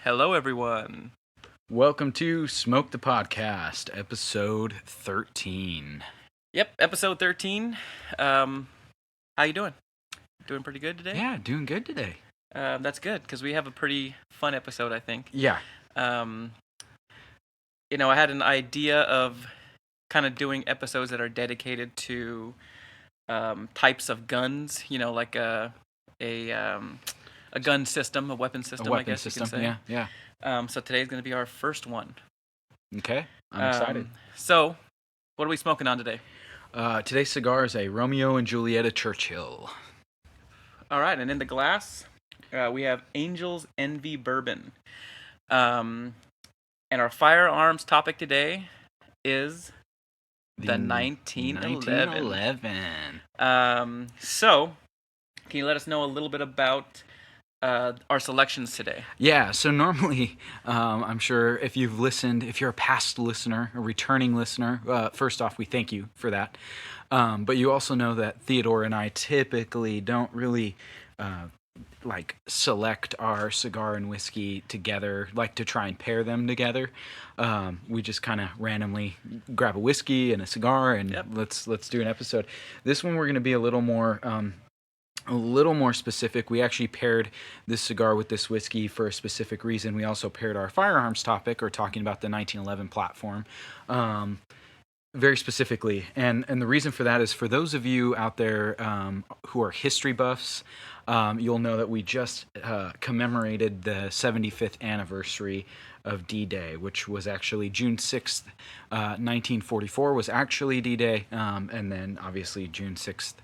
Hello, everyone. Welcome to Smoke the Podcast, episode 13. Yep, episode 13. How you doing? Doing pretty good today? Yeah, doing good today. That's good, because we have a pretty fun episode, I think. Yeah. I had an idea of kind of doing episodes that are dedicated to types of guns, like a gun system, a weapon system, I guess you can say. Yeah. So today's going to be our first one. Okay, I'm excited. So, what are we smoking on today? Today's cigar is a Romeo and Julieta Churchill. All right, and in the glass, we have Angel's Envy Bourbon. And our firearms topic today is the 1911. So, can you let us know a little bit about our selections today? Yeah, so normally, I'm sure if you're a past listener, a returning listener, first off, we thank you for that. But you also know that Theodore and I typically don't really select our cigar and whiskey together, like to try and pair them together. We just kind of randomly grab a whiskey and a cigar and let's do an episode. This one we're going to be a little more specific. We actually paired this cigar with this whiskey for a specific reason. We also paired our firearms topic, or talking about the 1911 platform, very specifically. And the reason for that is, for those of you out there who are history buffs, you'll know that we just commemorated the 75th anniversary of D-Day, which was actually June 6th, 1944 was actually D-Day, and then obviously June 6th,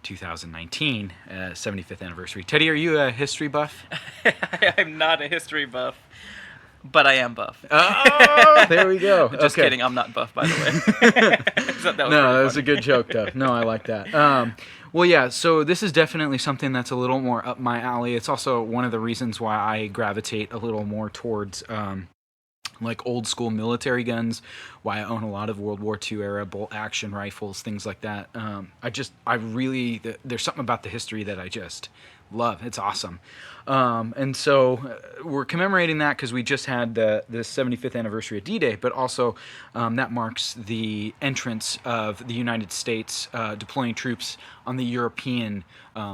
2019, 75th anniversary. Teddy, are you a history buff? I'm not a history buff, but I am buff. Oh, there we go. Just kidding, I'm not buff, by the way. That was a good joke, though. No, I like that. Well, yeah, so this is definitely something that's a little more up my alley. It's also one of the reasons why I gravitate a little more towards old school military guns, why I own a lot of World War II era bolt action rifles, things like that. There's something about the history that I just love. It's awesome. And so we're commemorating that because we just had the 75th anniversary of D-Day, but also that marks the entrance of the United States deploying troops on the European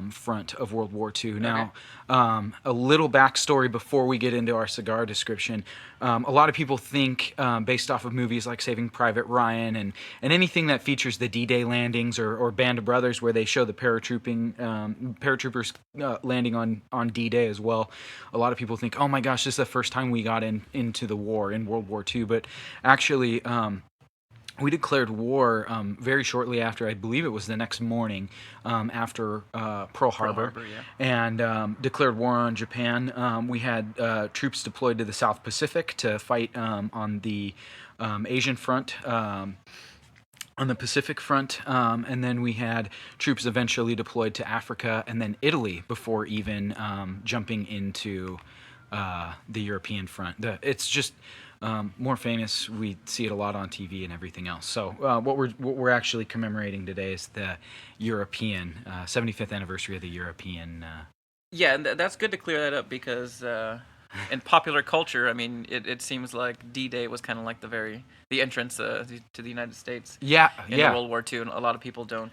front of World War II. Now, a little backstory before we get into our cigar description. A lot of people think, based off of movies like Saving Private Ryan and anything that features the D-Day landings or Band of Brothers, where they show the paratroopers landing on D-Day as well, a lot of people think, oh my gosh, this is the first time we got into the war in World War II. But actually, we declared war very shortly after. I believe it was the next morning after Pearl Harbor, and declared war on Japan. We had troops deployed to the South Pacific to fight on the Asian front, on the Pacific front, and then we had troops eventually deployed to Africa and then Italy before even jumping into the European front. It's just more famous. We see it a lot on TV and everything else. So what we're actually commemorating today is the European 75th anniversary of the European. Yeah, and that's good to clear that up, because in popular culture, I mean, it seems like D-Day was kind of like the entrance to the United States. In World War II, and a lot of people don't.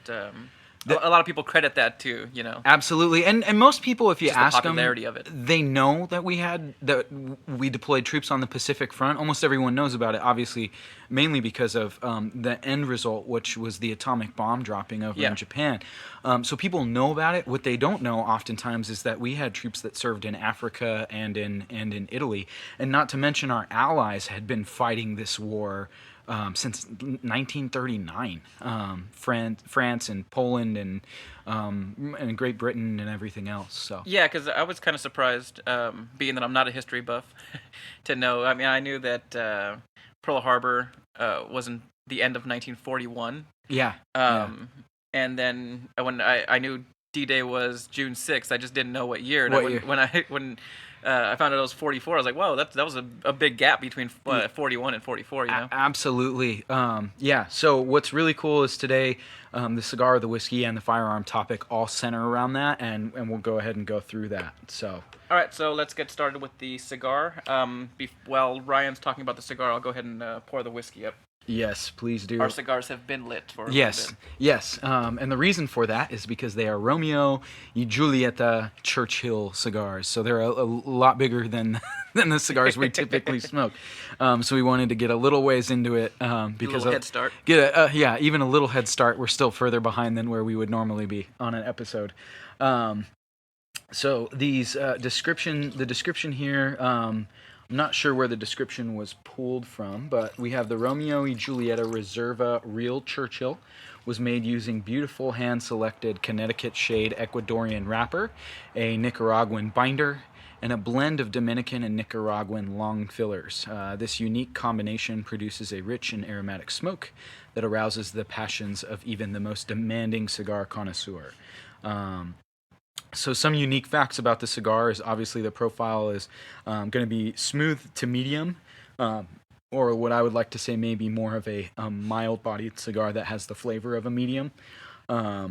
A lot of people credit that too, Absolutely, and most people, if you just ask the popularity them, of it. They know that we deployed troops on the Pacific front. Almost everyone knows about it, obviously, mainly because of the end result, which was the atomic bomb dropping over in Japan. So people know about it. What they don't know oftentimes is that we had troops that served in Africa and in Italy, and not to mention our allies had been fighting this war since 1939, France and Poland and Great Britain and everything else. So yeah, because I was kind of surprised, being that I'm not a history buff, to know. I mean, I knew that Pearl Harbor was in the end of 1941. And then when I knew D-Day was June 6th, I just didn't know what year. When I found out it was 44. I was like, whoa, that was a big gap between 41 and 44. Absolutely. Yeah. So what's really cool is today, the cigar, the whiskey, and the firearm topic all center around that, and we'll go ahead and go through that. So. All right, so let's get started with the cigar. While Ryan's talking about the cigar, I'll go ahead and pour the whiskey up. Yes, please do. Our cigars have been lit for a little bit. Yes. And the reason for that is because they are Romeo y Julieta Churchills cigars. So they're a lot bigger than the cigars we typically smoke. So we wanted to get a little ways into it because a little head start. Even a little head start. We're still further behind than where we would normally be on an episode. So these the description here. I'm not sure where the description was pulled from, but we have the Romeo y Julieta Reserva Real Churchill. Was made using beautiful hand-selected Connecticut shade Ecuadorian wrapper, a Nicaraguan binder, and a blend of Dominican and Nicaraguan long fillers. This unique combination produces a rich and aromatic smoke that arouses the passions of even the most demanding cigar connoisseur. So some unique facts about the cigar is obviously the profile is going to be smooth to medium, or what I would like to say maybe more of a mild-bodied cigar that has the flavor of a medium. A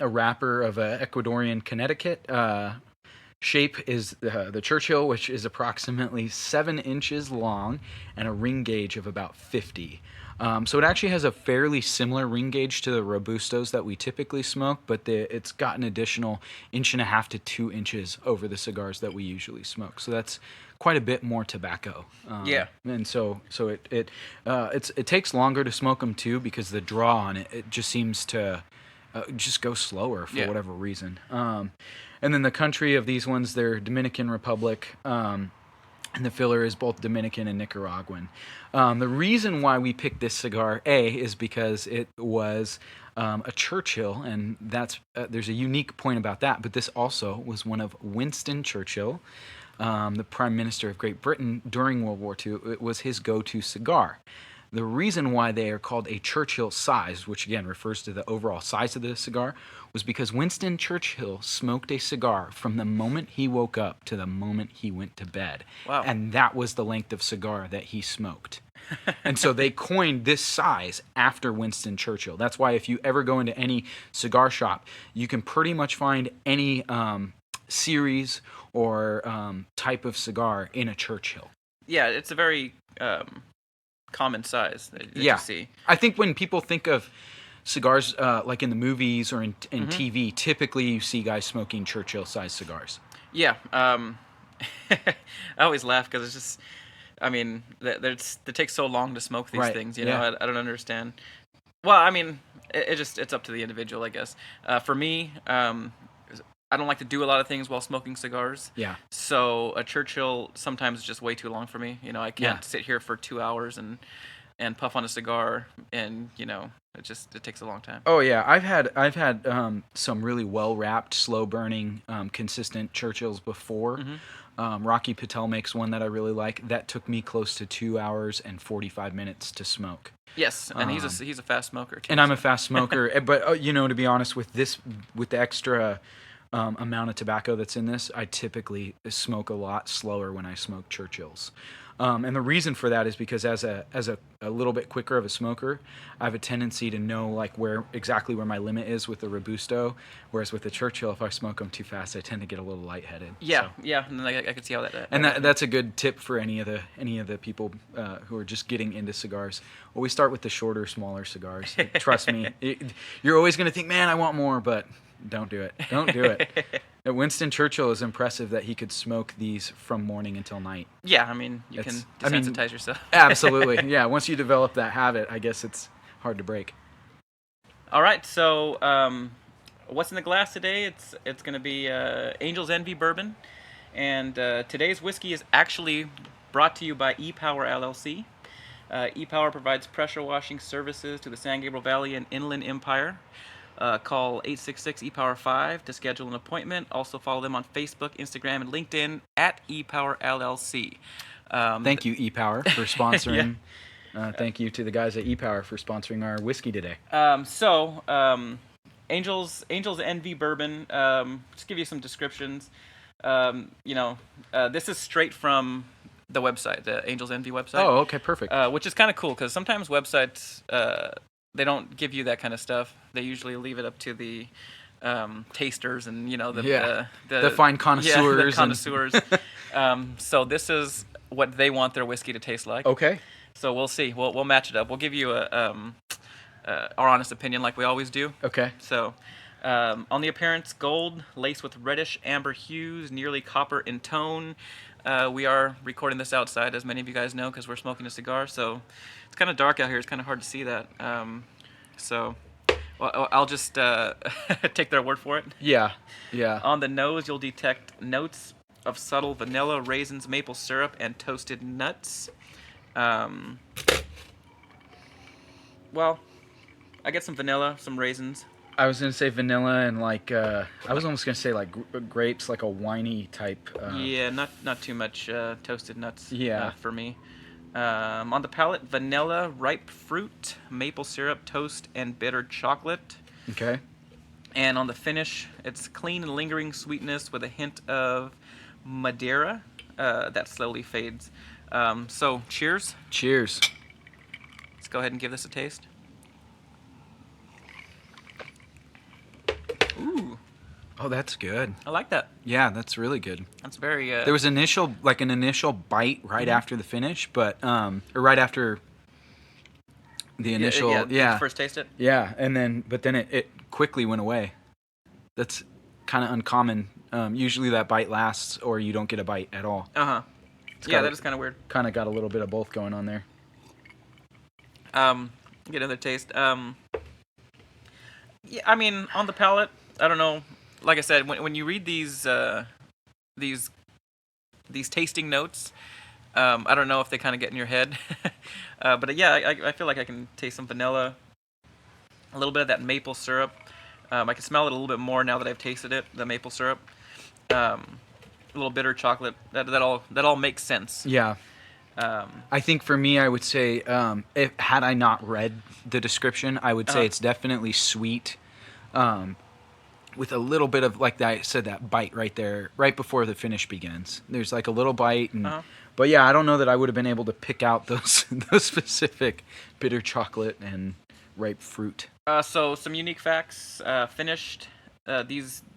wrapper of a Ecuadorian Connecticut. Shape is the Churchill, which is approximately 7 inches long and a ring gauge of about 50. So it actually has a fairly similar ring gauge to the Robustos that we typically smoke, but it's got an additional 1.5 to 2 inches over the cigars that we usually smoke. So that's quite a bit more tobacco. And so it takes longer to smoke them too because the draw on it just seems to just go slower for whatever reason. And then the country of these ones, they're Dominican Republic. And the filler is both Dominican and Nicaraguan. The reason why we picked this cigar, is because it was a Churchill, and that's there's a unique point about that. But this also was one of Winston Churchill, the Prime Minister of Great Britain during World War II. It was his go-to cigar. The reason why they are called a Churchill size, which again refers to the overall size of the cigar, was because Winston Churchill smoked a cigar from the moment he woke up to the moment he went to bed. Wow. And that was the length of cigar that he smoked. And so they coined this size after Winston Churchill. That's why if you ever go into any cigar shop, you can pretty much find any series or type of cigar in a Churchill. Yeah, it's a very common size that you see. I think when people think of cigars like in the movies or in TV, typically you see guys smoking Churchill-sized cigars. Yeah. I always laugh because it's just, I mean, it takes so long to smoke these things, you know? I don't understand. Well, I mean, it's up to the individual, I guess. For me, I don't like to do a lot of things while smoking cigars. Yeah. So a Churchill sometimes is just way too long for me. You know, I can't sit here for 2 hours and puff on a cigar, and you know, it takes a long time. Oh yeah, I've had some really well wrapped, slow burning, consistent Churchills before. Mm-hmm. Rocky Patel makes one that I really like. That took me close to 2 hours and 45 minutes to smoke. Yes, and he's a fast smoker too. And I'm a fast smoker, but you know, to be honest, with the extra amount of tobacco that's in this, I typically smoke a lot slower when I smoke Churchills. And the reason for that is because as a little bit quicker of a smoker, I have a tendency to know like exactly where my limit is with the Robusto, whereas with the Churchill, if I smoke them too fast, I tend to get a little lightheaded. Yeah, and I can see how that. And that's a good tip for any of the people who are just getting into cigars. Well, we start with the shorter, smaller cigars. Trust me, you're always going to think, man, I want more, but don't do it. Don't do it. Winston Churchill is impressive that he could smoke these from morning until night. Yeah, I mean, you can desensitize yourself. Absolutely. Yeah, once you develop that habit, I guess it's hard to break. All right, so what's in the glass today? It's going to be Angel's Envy Bourbon. And today's whiskey is actually brought to you by E-Power LLC. E-Power provides pressure washing services to the San Gabriel Valley and Inland Empire. Call 866-EPOWER5 to schedule an appointment. Also follow them on Facebook, Instagram, and LinkedIn at ePower LLC. Thank you, ePower, for sponsoring. Thank you to the guys at ePower for sponsoring our whiskey today. Angel's Envy Bourbon, just give you some descriptions. This is straight from the website, the Angel's Envy website. Oh, okay, perfect. Which is kind of cool because sometimes websites they don't give you that kind of stuff. They usually leave it up to the tasters and the fine connoisseurs. Yeah, the connoisseurs. So this is what they want their whiskey to taste like. Okay. So we'll see. We'll match it up. We'll give you our honest opinion like we always do. Okay. So. On the appearance, gold, laced with reddish amber hues, nearly copper in tone. We are recording this outside, as many of you guys know, because we're smoking a cigar, so it's kind of dark out here. It's kind of hard to see that. I'll just take their word for it. Yeah. On the nose, you'll detect notes of subtle vanilla, raisins, maple syrup, and toasted nuts. I get some vanilla, some raisins. I was gonna say vanilla and I was almost gonna say grapes, like a winey type. Not too much toasted nuts. Yeah. For me. On the palate, vanilla, ripe fruit, maple syrup, toast, and bitter chocolate. Okay. And on the finish, it's clean and lingering sweetness with a hint of Madeira that slowly fades. So cheers. Cheers. Let's go ahead and give this a taste. Ooh. Oh, that's good. I like that. Yeah, that's really good. That's very. There was an initial bite right after the finish, but or right after the initial. Did you first taste it? Yeah, but then it quickly went away. That's kind of uncommon. Usually that bite lasts, or you don't get a bite at all. Yeah, that is kind of weird. Kind of got a little bit of both going on there. Get another taste. Yeah, I mean, on the palate, I don't know. Like I said, when you read these tasting notes, I don't know if they kind of get in your head. But yeah, I feel like I can taste some vanilla, a little bit of that maple syrup. I can smell it a little bit more now that I've tasted it, the maple syrup. A little bitter chocolate. That all makes sense. Yeah. I think for me, I would say, had I not read the description, I would say it's definitely sweet, with a little bit of, like I said, that bite right there, right before the finish begins. There's like a little bite, but yeah, I don't know that I would have been able to pick out those specific bitter chocolate and ripe fruit. So some unique facts. Finished.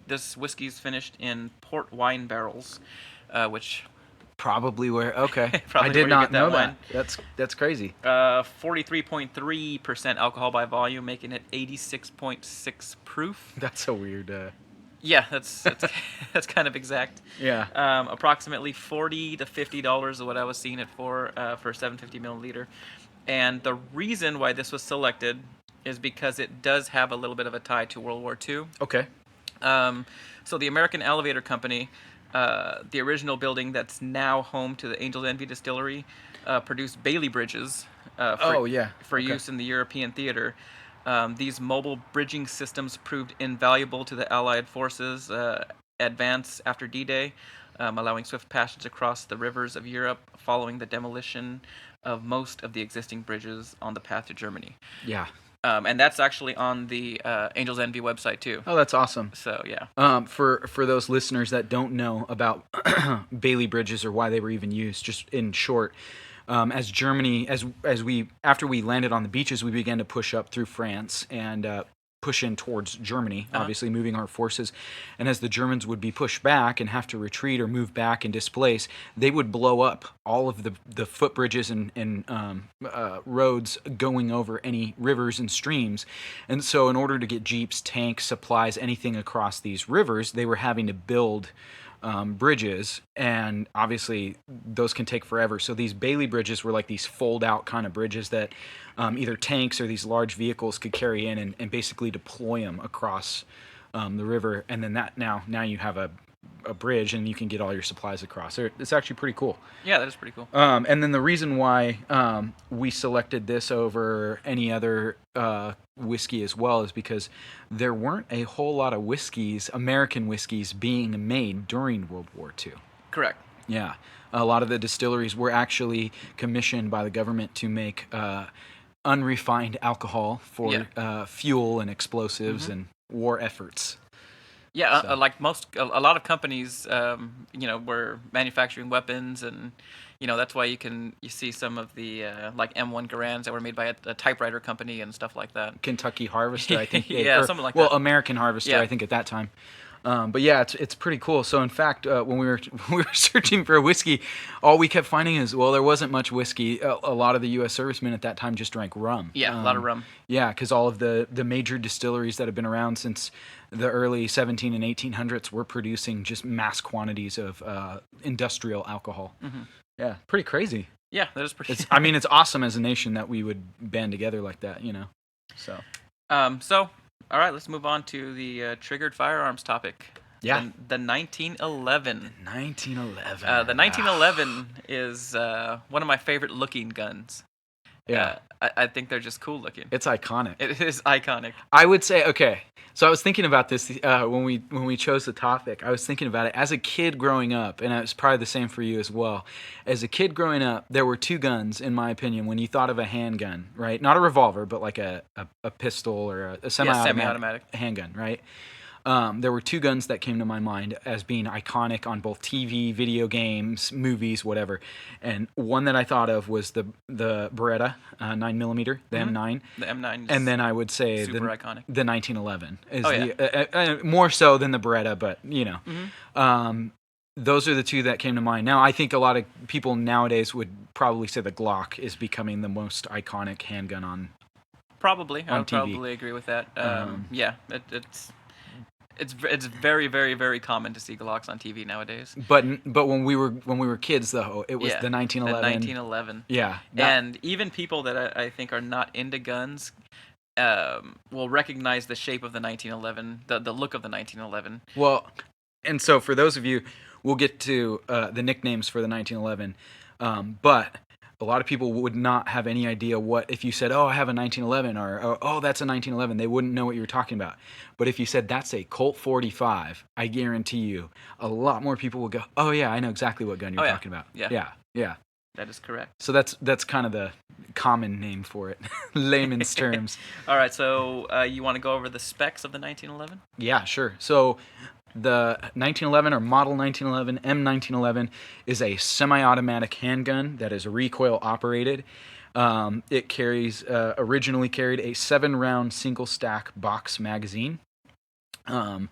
This whiskey's finished in port wine barrels, which. Probably where okay. Probably I did not know wine. that. That's crazy. 43.3% alcohol by volume, making it 86.6 proof. That's so weird. Yeah, that's kind of exact. Yeah. Approximately $40 to $50 is what I was seeing it for a 750 milliliter. And the reason why this was selected is because it does have a little bit of a tie to World War II. Okay. So the American Elevator Company, the original building that's now home to the Angel's Envy Distillery, produced Bailey bridges for use in the European theater. These mobile bridging systems proved invaluable to the Allied forces' advance after D-Day, allowing swift passage across the rivers of Europe following the demolition of most of the existing bridges on the path to Germany. Yeah. And that's actually on the Angel's Envy website too. Oh, that's awesome. So yeah. For those listeners that don't know about Bailey bridges or why they were even used, just in short, as Germany, after we landed on the beaches, we began to push up through France and push in towards Germany, obviously moving our forces. And as the Germans would be pushed back and have to retreat or move back and displace, they would blow up all of the footbridges and roads going over any rivers and streams. And so in order to get jeeps, tanks, supplies, anything across these rivers, they were having to build bridges, and obviously those can take forever. So these Bailey bridges were like these fold-out kind of bridges that either tanks or these large vehicles could carry in and basically deploy them across the river. And then now you have a bridge and you can get all your supplies across. It's actually pretty cool. Yeah, that is pretty cool. And then the reason why we selected this over any other whiskey as well is because there weren't a whole lot of whiskeys, American whiskeys, being made during World War II. Correct. Yeah. A lot of the distilleries were actually commissioned by the government to make unrefined alcohol for fuel and explosives and war efforts. Yeah, So. like a lot of companies, were manufacturing weapons, and that's why you see some of the like M1 Garands that were made by a typewriter company and stuff like that. Kentucky Harvester, I think Yeah, something like that. American Harvester, Yeah. I think at that time. But yeah, it's pretty cool. So in fact, when we were searching for whiskey, all we kept finding is, well, there wasn't much whiskey. A lot of the U.S. servicemen at that time just drank rum. Yeah, a lot of rum. Yeah, because all of the major distilleries that have been around since the early 17 and 1800s were producing just mass quantities of industrial alcohol. Mm-hmm. Yeah, pretty crazy. Yeah, that is pretty. I mean, it's awesome as a nation that we would band together like that, So. All right, let's move on to the triggered firearms topic. Yeah. The 1911. The 1911. The 1911 is one of my favorite looking guns. Yeah. I think they're just cool looking. It's iconic. It is iconic. I would say, okay, so I was thinking about this when we chose the topic. I was thinking about it as a kid growing up, and it's probably the same for you as well. As a kid growing up, there were two guns, in my opinion, when you thought of a handgun, right? Not a revolver, but like a pistol or a semi-automatic handgun, right? There were two guns that came to my mind as being iconic on both TV, video games, movies, whatever. And one that I thought of was the Beretta 9mm, the M9. The M9. And then I would say super iconic. The 1911 is more so than the Beretta, but those are the two that came to mind. Now I think a lot of people nowadays would probably say the Glock is becoming the most iconic handgun on. Probably, I would TV. Probably agree with that. Yeah, it's very, very, very common to see Glocks on TV nowadays. But when we were kids though, it was the 1911. The 1911. Yeah. And even people that I think are not into guns will recognize the shape of the 1911, the look of the 1911. Well, and so for those of you, we'll get to the nicknames for the 1911, but a lot of people would not have any idea what, if you said, oh, I have a 1911, or oh, that's a 1911, they wouldn't know what you were talking about. But if you said, that's a Colt 45, I guarantee you, a lot more people will go, oh yeah, I know exactly what gun you're talking about. Yeah. That is correct. So that's kind of the common name for it, layman's terms. All right, so you want to go over the specs of the 1911? Yeah, sure. So the 1911 or model 1911 M1911 is a semi-automatic handgun that is recoil operated. It originally carried a 7-round single stack box magazine. And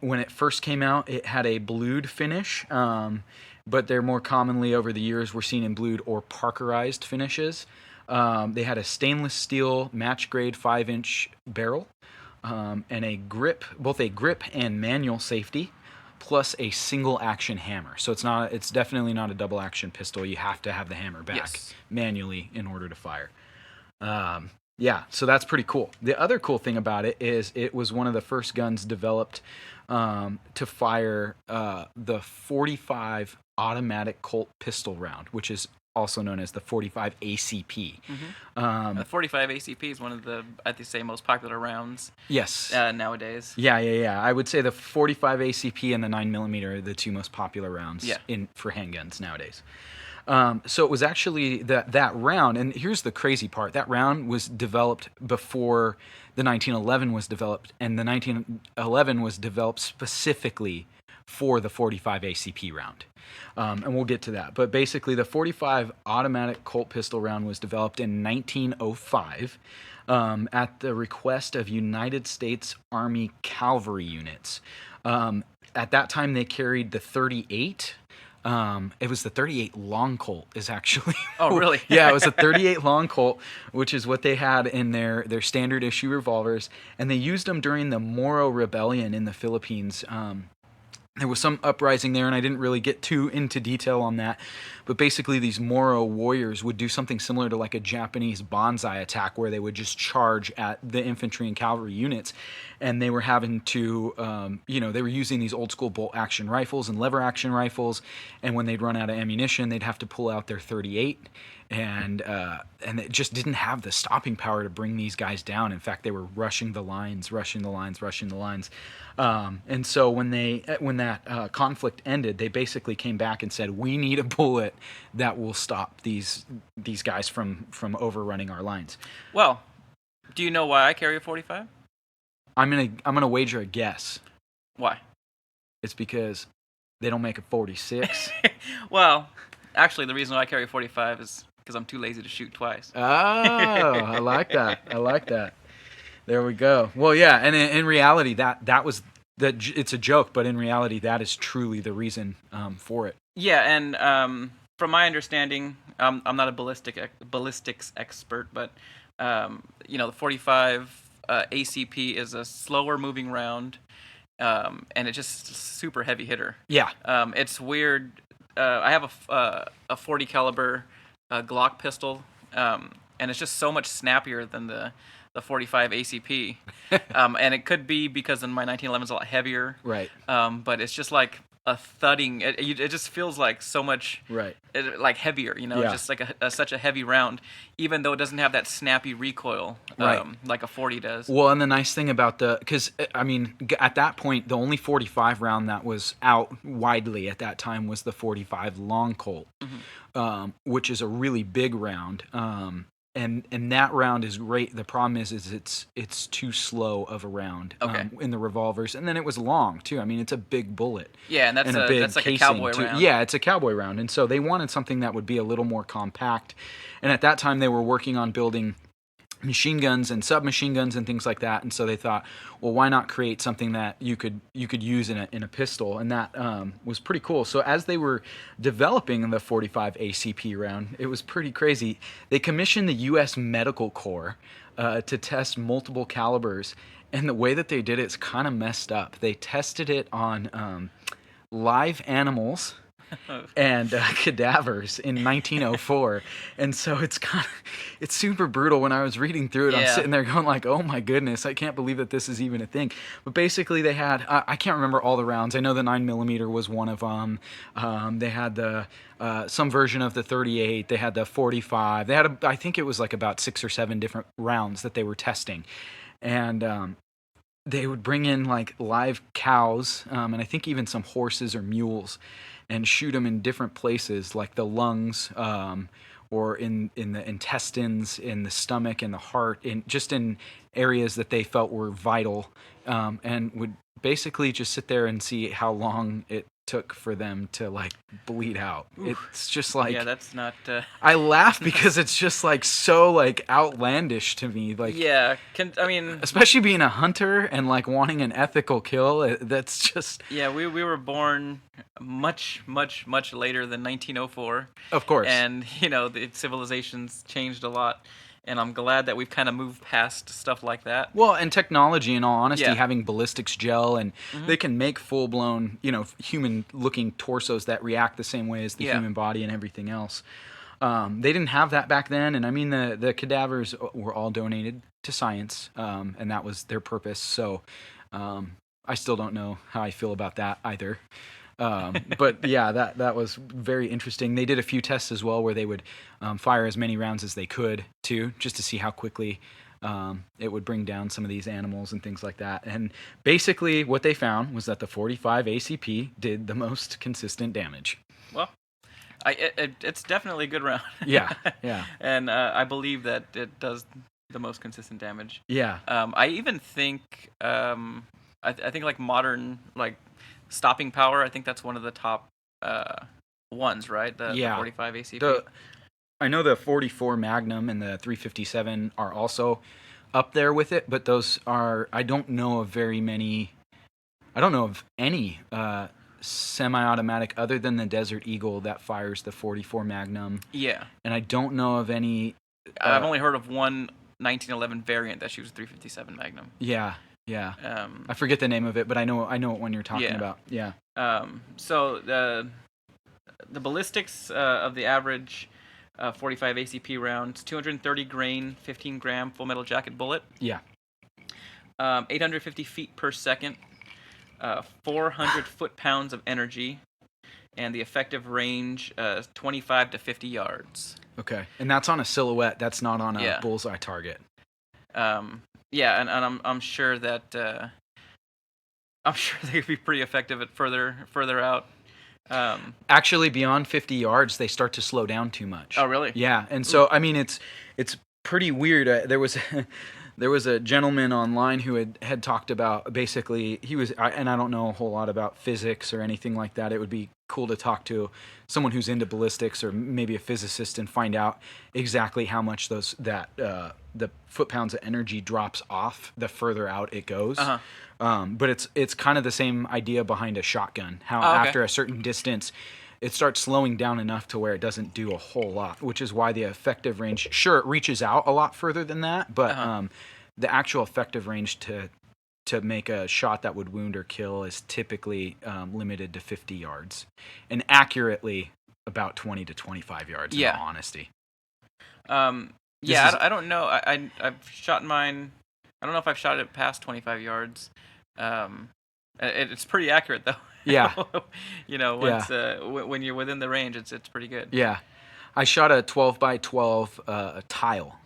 when it first came out, it had a blued finish, but they're more commonly over the years were seen in blued or parkerized finishes. They had a stainless steel match grade 5-inch barrel. And both a grip and manual safety, plus a single action hammer. So it's definitely not a double action pistol. You have to have the hammer back manually in order to fire. So that's pretty cool. The other cool thing about it is it was one of the first guns developed to fire the .45 automatic Colt pistol round, which is also known as the .45 ACP. The .45 ACP is one of the, I'd say, most popular rounds. Yes. Nowadays. Yeah. I would say the .45 ACP and the 9mm are the two most popular rounds for handguns nowadays. So it was actually that round, and here's the crazy part: that round was developed before the 1911 was developed, and the 1911 was developed specifically for the .45 ACP round. And we'll get to that. But basically, the .45 automatic Colt pistol round was developed in 1905 at the request of United States Army cavalry units. At that time, they carried the .38. It was the .38 long Colt is actually. Oh, really? Yeah, it was a .38 long Colt, which is what they had in their standard issue revolvers. And they used them during the Moro Rebellion in the Philippines. There was some uprising there, and I didn't really get too into detail on that. But basically, these Moro warriors would do something similar to like a Japanese banzai attack, where they would just charge at the infantry and cavalry units. And they were having to, they were using these old school bolt action rifles and lever action rifles. And when they'd run out of ammunition, they'd have to pull out their .38. And it just didn't have the stopping power to bring these guys down. In fact, they were rushing the lines. And so when that conflict ended, they basically came back and said, "We need a bullet that will stop these guys from overrunning our lines." Well, do you know why I carry a .45? I'm gonna wager a guess. Why? It's because they don't make a 46. Well, actually, the reason why I carry a 45 is because I'm too lazy to shoot twice. Oh, I like that. I like that. There we go. Well, yeah, and in reality, that was it's a joke, but in reality, that is truly the reason for it. Yeah, and from my understanding, I'm not a ballistics expert, but the 45 ACP is a slower moving round, and it's just super heavy hitter. Yeah. It's weird. I have a 40 caliber Glock pistol, and it's just so much snappier than the 45 ACP. And it could be because my 1911 is a lot heavier. Right. But it's just like a thudding. It just feels like so much. Right. Like heavier, Yeah. just like such a heavy round, even though it doesn't have that snappy recoil like a 40 does. Well, and the nice thing about because I mean, at that point, the only 45 round that was out widely at that time was the 45 long Colt, which is a really big round. And that round is great. The problem is it's too slow of a round in the revolvers, and then it was long too. I mean, it's a big bullet. Yeah, and that's like a cowboy round. Yeah, it's a cowboy round, and so they wanted something that would be a little more compact. And at that time, they were working on building machine guns and submachine guns and things like that, and so they thought, well, why not create something that you could use in a pistol, and that was pretty cool. So as they were developing the 45 ACP round, it was pretty crazy. They commissioned the U.S. Medical Corps to test multiple calibers, and the way that they did it's kind of messed up. They tested it on live animals and cadavers in 1904, and so it's super brutal. When I was reading through it, I'm sitting there going like, oh my goodness, I can't believe that this is even a thing. But basically they had I can't remember all the rounds. I know the 9mm was one of them. They had the some version of the 38. They had the 45. They had I think it was like about 6 or 7 different rounds that they were testing, and they would bring in like live cows, and I think even some horses or mules, and shoot them in different places, like the lungs, or in the intestines, in the stomach, in the heart, in areas that they felt were vital, and would basically just sit there and see how long it took for them to like bleed out. Oof. It's just like, that's not I laugh because it's just like so like outlandish to me, like especially being a hunter and like wanting an ethical kill. That's just we were born much later than 1904, of course, and the civilization's changed a lot. And I'm glad that we've kind of moved past stuff like that. Well, and technology, in all honesty, having ballistics gel, and they can make full-blown, human-looking torsos that react the same way as the human body and everything else. They didn't have that back then, and I mean, the cadavers were all donated to science, and that was their purpose. So I still don't know how I feel about that either. But yeah, that was very interesting. They did a few tests as well where they would fire as many rounds as they could too, just to see how quickly it would bring down some of these animals and things like that. And basically what they found was that the 45 ACP did the most consistent damage. Well, it's definitely a good round. Yeah. And I believe that it does the most consistent damage. Yeah. I even think I think like modern like stopping power, I think that's one of the top ones, right? The 45 ACP. I know the 44 Magnum and the 357 are also up there with it, but those are, I don't know of any semi-automatic other than the Desert Eagle that fires the 44 Magnum. Yeah. And I don't know of any... I've only heard of one 1911 variant that shoots 357 Magnum. Yeah. I forget the name of it, but I know what one you're talking about. Yeah. So the ballistics of the average 45 ACP rounds, 230 grain, 15 gram full metal jacket bullet. Yeah. 850 feet per second, 400 foot-pounds of energy, and the effective range 25 to 50 yards. Okay, and that's on a silhouette. That's not on a bullseye target. Yeah, and I'm sure that they could be pretty effective at further out. Actually, beyond 50 yards, they start to slow down too much. Oh, really? Yeah, and so I mean, it's pretty weird. There was There was a gentleman online who had talked about, basically, and I don't know a whole lot about physics or anything like that. It would be cool to talk to someone who's into ballistics or maybe a physicist and find out exactly how much the foot-pounds of energy drops off the further out it goes. But it's kind of the same idea behind a shotgun. How after a certain distance, it starts slowing down enough to where it doesn't do a whole lot, which is why the effective range, sure, it reaches out a lot further than that, but the actual effective range to make a shot that would wound or kill is typically limited to 50 yards, and accurately about 20 to 25 yards, in all honesty. I don't know. I've shot mine. I don't know if I've shot it past 25 yards. It's pretty accurate, though. Yeah. When you're within the range, it's pretty good. Yeah. I shot a 12 by 12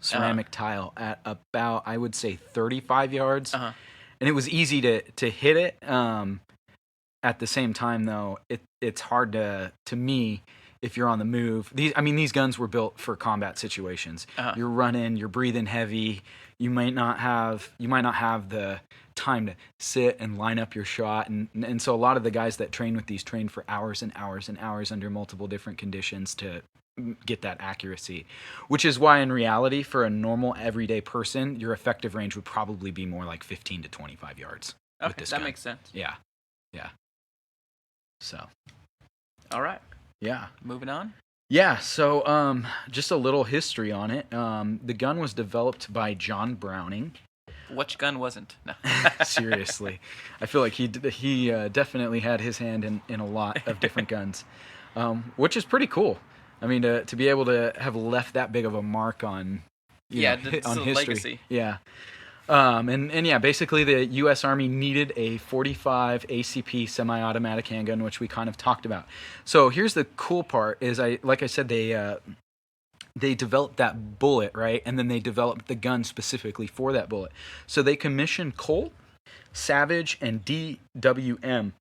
ceramic tile at about, I would say, 35 yards. And it was easy to hit it. At the same time, though, it's hard to me, if you're on the move. These guns were built for combat situations. You're running, you're breathing heavy. You might not have the time to sit and line up your shot, and so a lot of the guys that train with these train for hours and hours and hours under multiple different conditions to get that accuracy, which is why in reality for a normal everyday person your effective range would probably be more like 15 to 25 yards. Okay, that makes sense. Yeah So all right, yeah, moving on. Yeah, so just a little history on it. The gun was developed by John Browning. Which gun wasn't? No. Seriously. I feel like he definitely had his hand in a lot of different guns, which is pretty cool. I mean, to be able to have left that big of a mark on history. Legacy. Yeah. Basically the U.S. Army needed a .45 ACP semi-automatic handgun, which we kind of talked about. So here's the cool part: is like I said, they developed that bullet, right, and then they developed the gun specifically for that bullet. So they commissioned Colt, Savage, and DWM,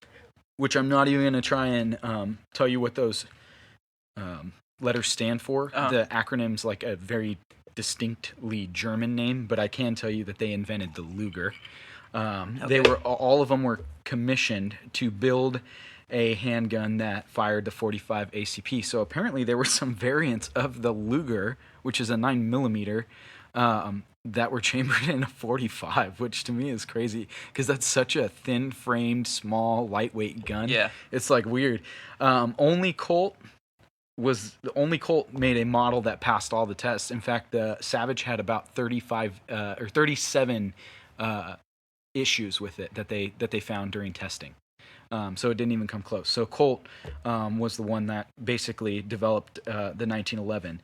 which I'm not even going to try and tell you what those letters stand for. The acronym's like a very distinctly German name, but I can tell you that they invented the Luger. All of them were commissioned to build a handgun that fired the .45 ACP. So apparently there were some variants of the Luger, which is a 9mm, that were chambered in a .45, which to me is crazy because that's such a thin-framed, small, lightweight gun. Yeah, it's like weird. Only Colt made a model that passed all the tests. In fact, the Savage had about 37 issues with it that they found during testing. So it didn't even come close. So Colt was the one that basically developed the 1911.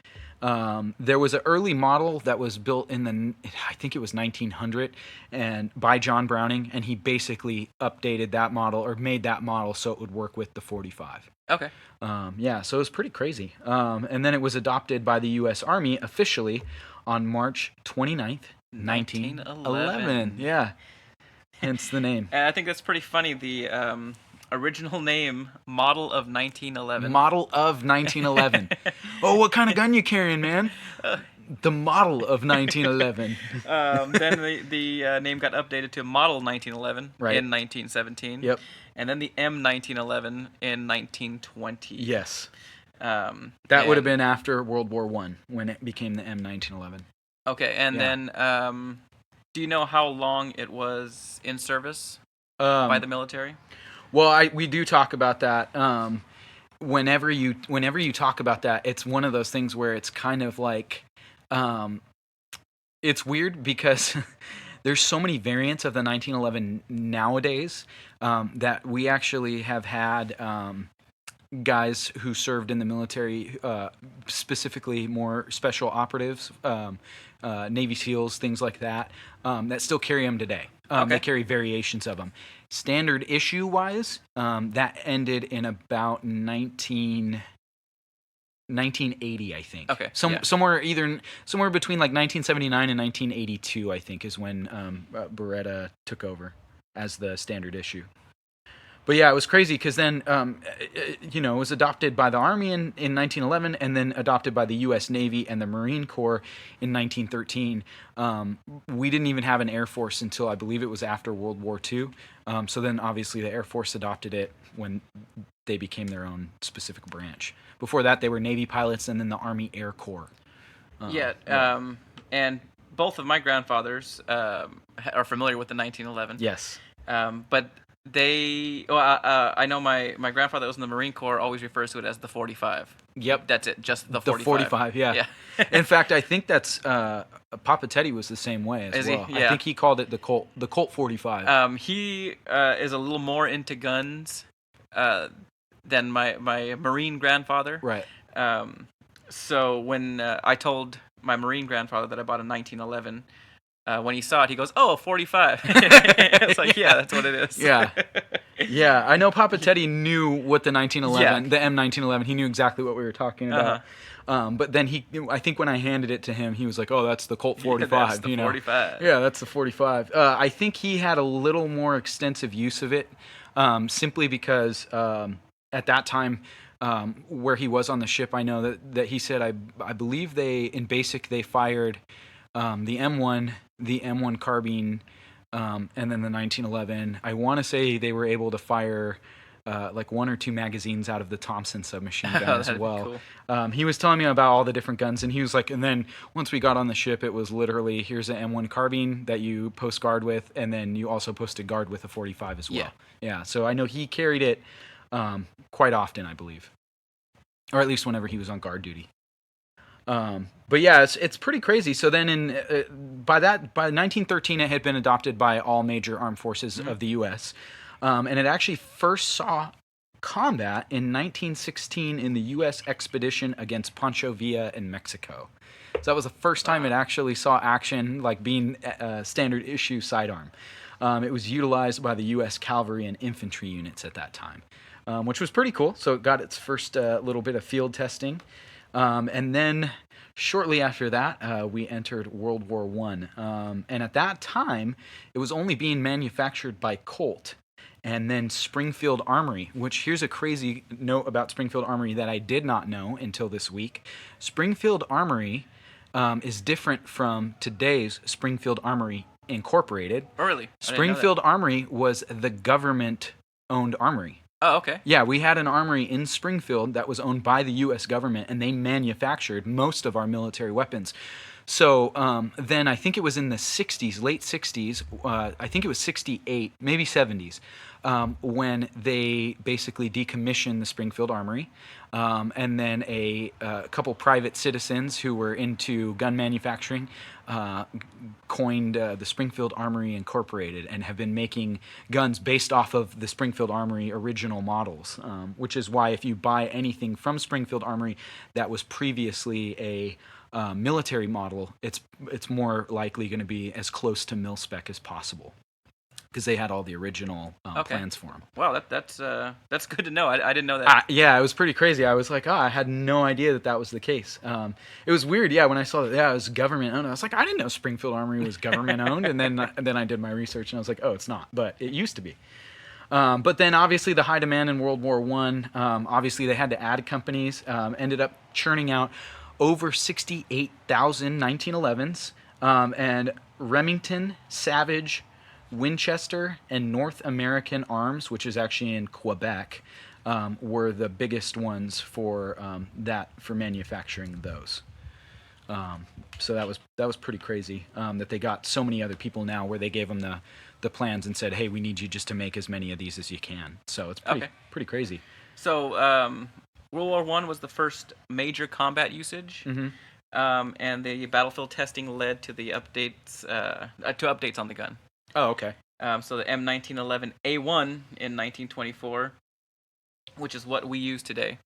There was an early model that was built I think it was 1900, and by John Browning, and he basically updated that model or made that model so it would work with the .45. Okay. So it was pretty crazy. And then it was adopted by the U.S. Army officially on March 29th, 1911. Yeah. Hence the name. I think that's pretty funny. The original name, Model of 1911. Model of 1911. Oh, what kind of gun you carrying, man? The Model of 1911. Then the name got updated to Model 1911 in 1917. Yep. And then the M1911 in 1920. Yes. That would have been after World War I when it became the M1911. Okay, and then do you know how long it was in service by the military? Well, we do talk about that. Whenever you talk about that, it's one of those things where it's kind of like, it's weird because there's so many variants of the 1911 nowadays that we actually have had guys who served in the military, specifically more special operatives, Navy SEALs, things like that, that still carry them today. They carry variations of them. Standard issue-wise, that ended in about 1980, I think. Okay. Somewhere between like 1979 and 1982, I think, is when Beretta took over as the standard issue. But yeah, it was crazy because then, it was adopted by the Army in 1911 and then adopted by the U.S. Navy and the Marine Corps in 1913. We didn't even have an Air Force until I believe it was after World War II. So then obviously the Air Force adopted it when they became their own specific branch. Before that, they were Navy pilots and then the Army Air Corps. And both of my grandfathers are familiar with the 1911. Yes. But I know my grandfather that was in the Marine Corps always refers to it as the 45. Yep. That's it, just the 45. The 45, yeah. In fact, I think that's Papa Teddy was the same way as well. Yeah. I think he called it the Colt 45. He is a little more into guns than my Marine grandfather. Right. So when I told my Marine grandfather that I bought a 1911, when he saw it, he goes, "Oh, 45." It's like, yeah, that's what it is. Yeah. Yeah, I know Papa Teddy knew what the 1911, the M1911, he knew exactly what we were talking about. But then I think when I handed it to him, he was like, "Oh, that's the Colt 45." Yeah, that's the 45. Yeah, that's the 45. I think he had a little more extensive use of it, simply because at that time, where he was on the ship, I know that he said, I believe in basic they fired the M1 carbine, and then the 1911. I want to say they were able to fire like 1 or 2 magazines out of the Thompson submachine gun as well. Cool. He was telling me about all the different guns, and he was like, and then once we got on the ship, it was literally, here's an M1 carbine that you post guard with, and then you also posted guard with a 45 as well. Yeah. So I know he carried it quite often, I believe, or at least whenever he was on guard duty. But yeah, it's pretty crazy. So then by 1913, it had been adopted by all major armed forces of the U.S. And it actually first saw combat in 1916 in the U.S. expedition against Pancho Villa in Mexico. So that was the first time it actually saw action, like being a standard issue sidearm. It was utilized by the U.S. cavalry and infantry units at that time, which was pretty cool. So it got its first little bit of field testing. And then shortly after that, we entered World War I. And at that time, it was only being manufactured by Colt and then Springfield Armory, which here's a crazy note about Springfield Armory that I did not know until this week. Springfield Armory is different from today's Springfield Armory Incorporated. Oh, really? Springfield Armory was the government-owned armory. Oh, okay. Yeah, we had an armory in Springfield that was owned by the U.S. government, and they manufactured most of our military weapons. So then I think it was in the 60s, late 60s, I think it was 68, maybe 70s, when they basically decommissioned the Springfield Armory. And then a couple private citizens who were into gun manufacturing coined the Springfield Armory Incorporated and have been making guns based off of the Springfield Armory original models, which is why if you buy anything from Springfield Armory that was previously a military model, it's more likely going to be as close to mil-spec as possible because they had all the original plans for them. Wow, that's good to know. I didn't know that. Yeah, it was pretty crazy. I was like, I had no idea that was the case. It was weird, yeah, when I saw that, it was government owned. I was like, I didn't know Springfield Armory was government owned, and then I did my research, and I was like, oh, it's not, but it used to be. But then obviously the high demand in World War I, obviously they had to add companies, ended up churning out over 68,000 1911s, and Remington, Savage, Winchester, and North American Arms, which is actually in Quebec, were the biggest ones for manufacturing those. So that was pretty crazy that they got so many other people now where they gave them the plans and said, hey, we need you just to make as many of these as you can. So it's pretty crazy. So World War I was the first major combat usage, and the battlefield testing led to the updates on the gun. Oh, okay. So the M1911A1 in 1924, which is what we use today.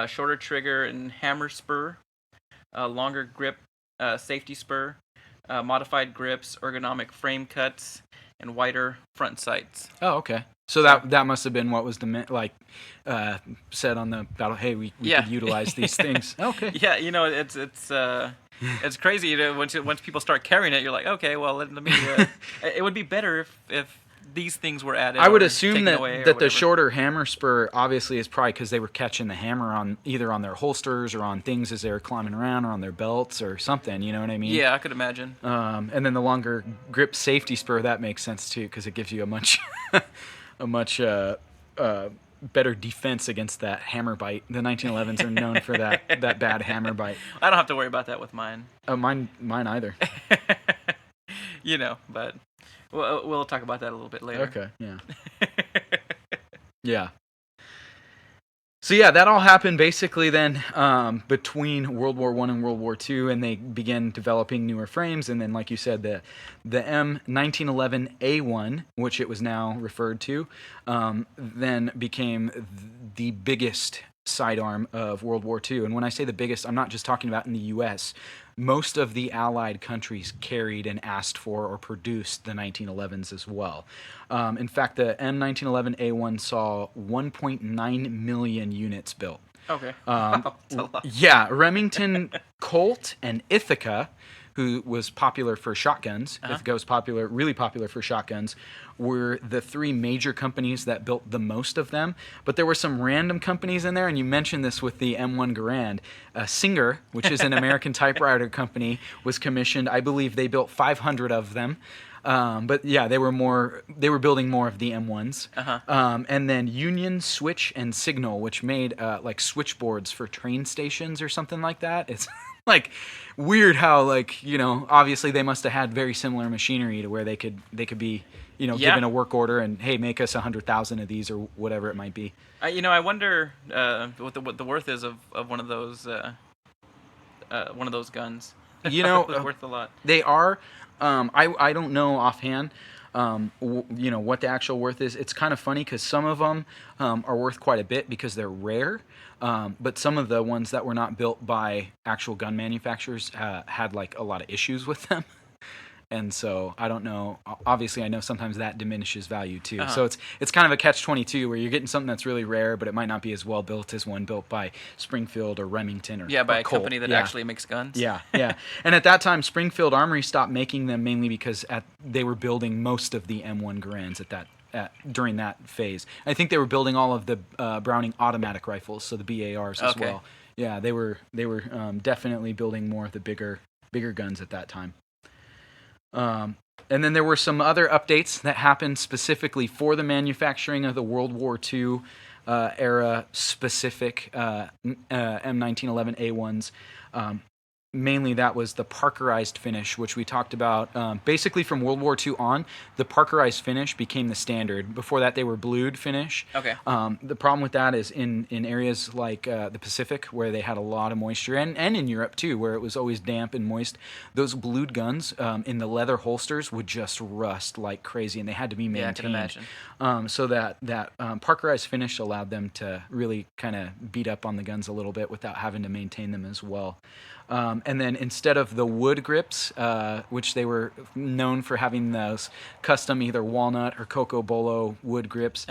Shorter trigger and hammer spur, longer grip, safety spur, modified grips, ergonomic frame cuts, and wider front sights. Oh, okay. So that must have been what was said on the battle. Hey, we could utilize these things. Okay. Yeah, it's crazy. Once people start carrying it, you're like, okay, well, let me. It would be better if these things were added. I would assume that the the shorter hammer spur obviously is probably because they were catching the hammer on either on their holsters or on things as they were climbing around or on their belts or something. You know what I mean? Yeah, I could imagine. And then the longer grip safety spur, that makes sense too because it gives you a much better defense against that hammer bite. The 1911s are known for that bad hammer bite. I don't have to worry about that with mine. Mine either. But we'll talk about that a little bit later. Okay, yeah. Yeah. So yeah, that all happened basically then between World War I and World War II, and they began developing newer frames. And then, like you said, the M1911A1, which it was now referred to, then became the biggest sidearm of World War II. And when I say the biggest, I'm not just talking about in the U.S. Most of the Allied countries carried and asked for or produced the 1911s as well. In fact, the M1911A1 saw 1.9 million units built. Okay. That's a lot. Yeah, Remington Colt and Ithaca, who was popular for shotguns, Ithaca was really popular for shotguns, were the three major companies that built the most of them. But there were some random companies in there, and you mentioned this with the M1 Garand. Singer, which is an American typewriter company, was commissioned. I believe they built 500 of them. But yeah, they were building more of the M1s. And then Union, Switch, and Signal, which made like switchboards for train stations or something like that. It's like weird how obviously they must have had very similar machinery to where they could be given a work order and hey, make us 100,000 of these or whatever it might be. I wonder what the worth is of one of those guns. They're worth a lot. They are. I don't know offhand. What the actual worth is. It's kind of funny because some of them are worth quite a bit because they're rare. But some of the ones that were not built by actual gun manufacturers had like a lot of issues with them. And so I don't know. Obviously, I know sometimes that diminishes value too. So it's kind of a catch-22 where you're getting something that's really rare, but it might not be as well built as one built by Springfield or Remington or by a Colt. company that actually makes guns. Yeah. And at that time, Springfield Armory stopped making them mainly because they were building most of the M1 Garands during that phase. I think they were building all of the Browning automatic rifles, so the BARs as well. Yeah, they were definitely building more of the bigger guns at that time. And then there were some other updates that happened specifically for the manufacturing of the World War II era specific M1911A1s. Mainly that was the Parkerized finish, which we talked about. Basically from World War II on, the Parkerized finish became the standard. Before that, they were blued finish. Okay. The problem with that is in areas like the Pacific, where they had a lot of moisture, and in Europe too, where it was always damp and moist, those blued guns in the leather holsters would just rust like crazy, and they had to be maintained. Yeah, I can imagine. So that Parkerized finish allowed them to really kind of beat up on the guns a little bit without having to maintain them as well. And then instead of the wood grips, which they were known for having those custom either walnut or cocoa bolo wood grips,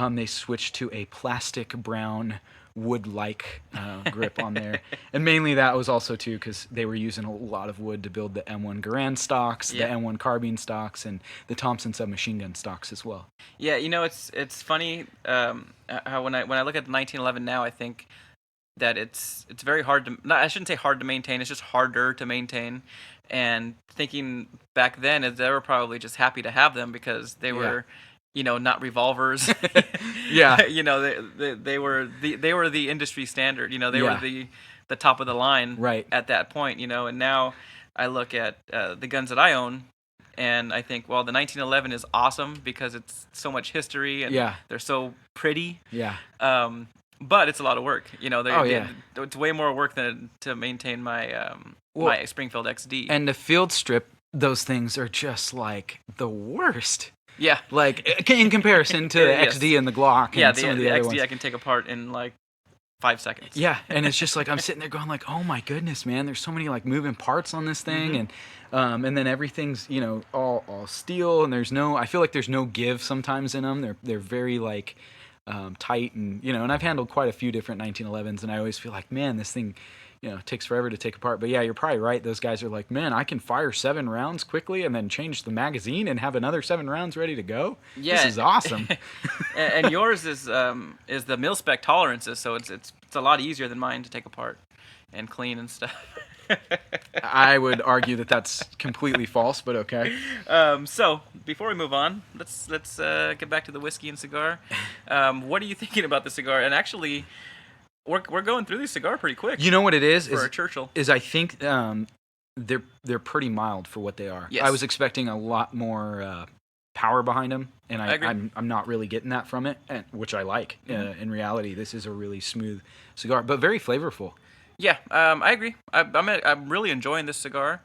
they switched to a plastic brown wood-like grip on there. And mainly that was also too because they were using a lot of wood to build the M1 Garand stocks, the M1 carbine stocks, and the Thompson submachine gun stocks as well. Yeah, it's funny how when I look at the 1911 now, I think that it's very hard to, I shouldn't say hard to maintain, it's just harder to maintain. And thinking back then, they were probably just happy to have them because they were, not revolvers. Yeah. They were the industry standard. They were the top of the line at that point. And now I look at the guns that I own, and I think, well, the 1911 is awesome because it's so much history and they're so pretty. Yeah. But it's a lot of work. It's way more work than to maintain my my Springfield XD. And the field strip, those things are just like the worst. Yeah. Like in comparison to the XD and the Glock and some of the other XD ones. I can take apart in like 5 seconds. Yeah, and it's just like I'm sitting there going like, oh my goodness, man, there's so many like moving parts on this thing, and then everything's all steel, and I feel like there's no give sometimes in them. They're very like tight, and and I've handled quite a few different 1911s, and I always feel like, man, this thing, it takes forever to take apart. But yeah, you're probably right. Those guys are like, man, I can fire 7 rounds quickly and then change the magazine and have another 7 rounds ready to go. Yeah, this is awesome. And yours is the mil-spec tolerances, so it's a lot easier than mine to take apart and clean and stuff. I would argue that that's completely false, but okay. So before we move on, let's get back to the whiskey and cigar. What are you thinking about the cigar? And actually, we're going through the cigar pretty quick. You know what it is? For a Churchill. Is I think they're pretty mild for what they are. Yes. I was expecting a lot more power behind them, and I'm not really getting that from it, which I like. Mm-hmm. In reality, this is a really smooth cigar, but very flavorful. Yeah, I agree. I'm really enjoying this cigar,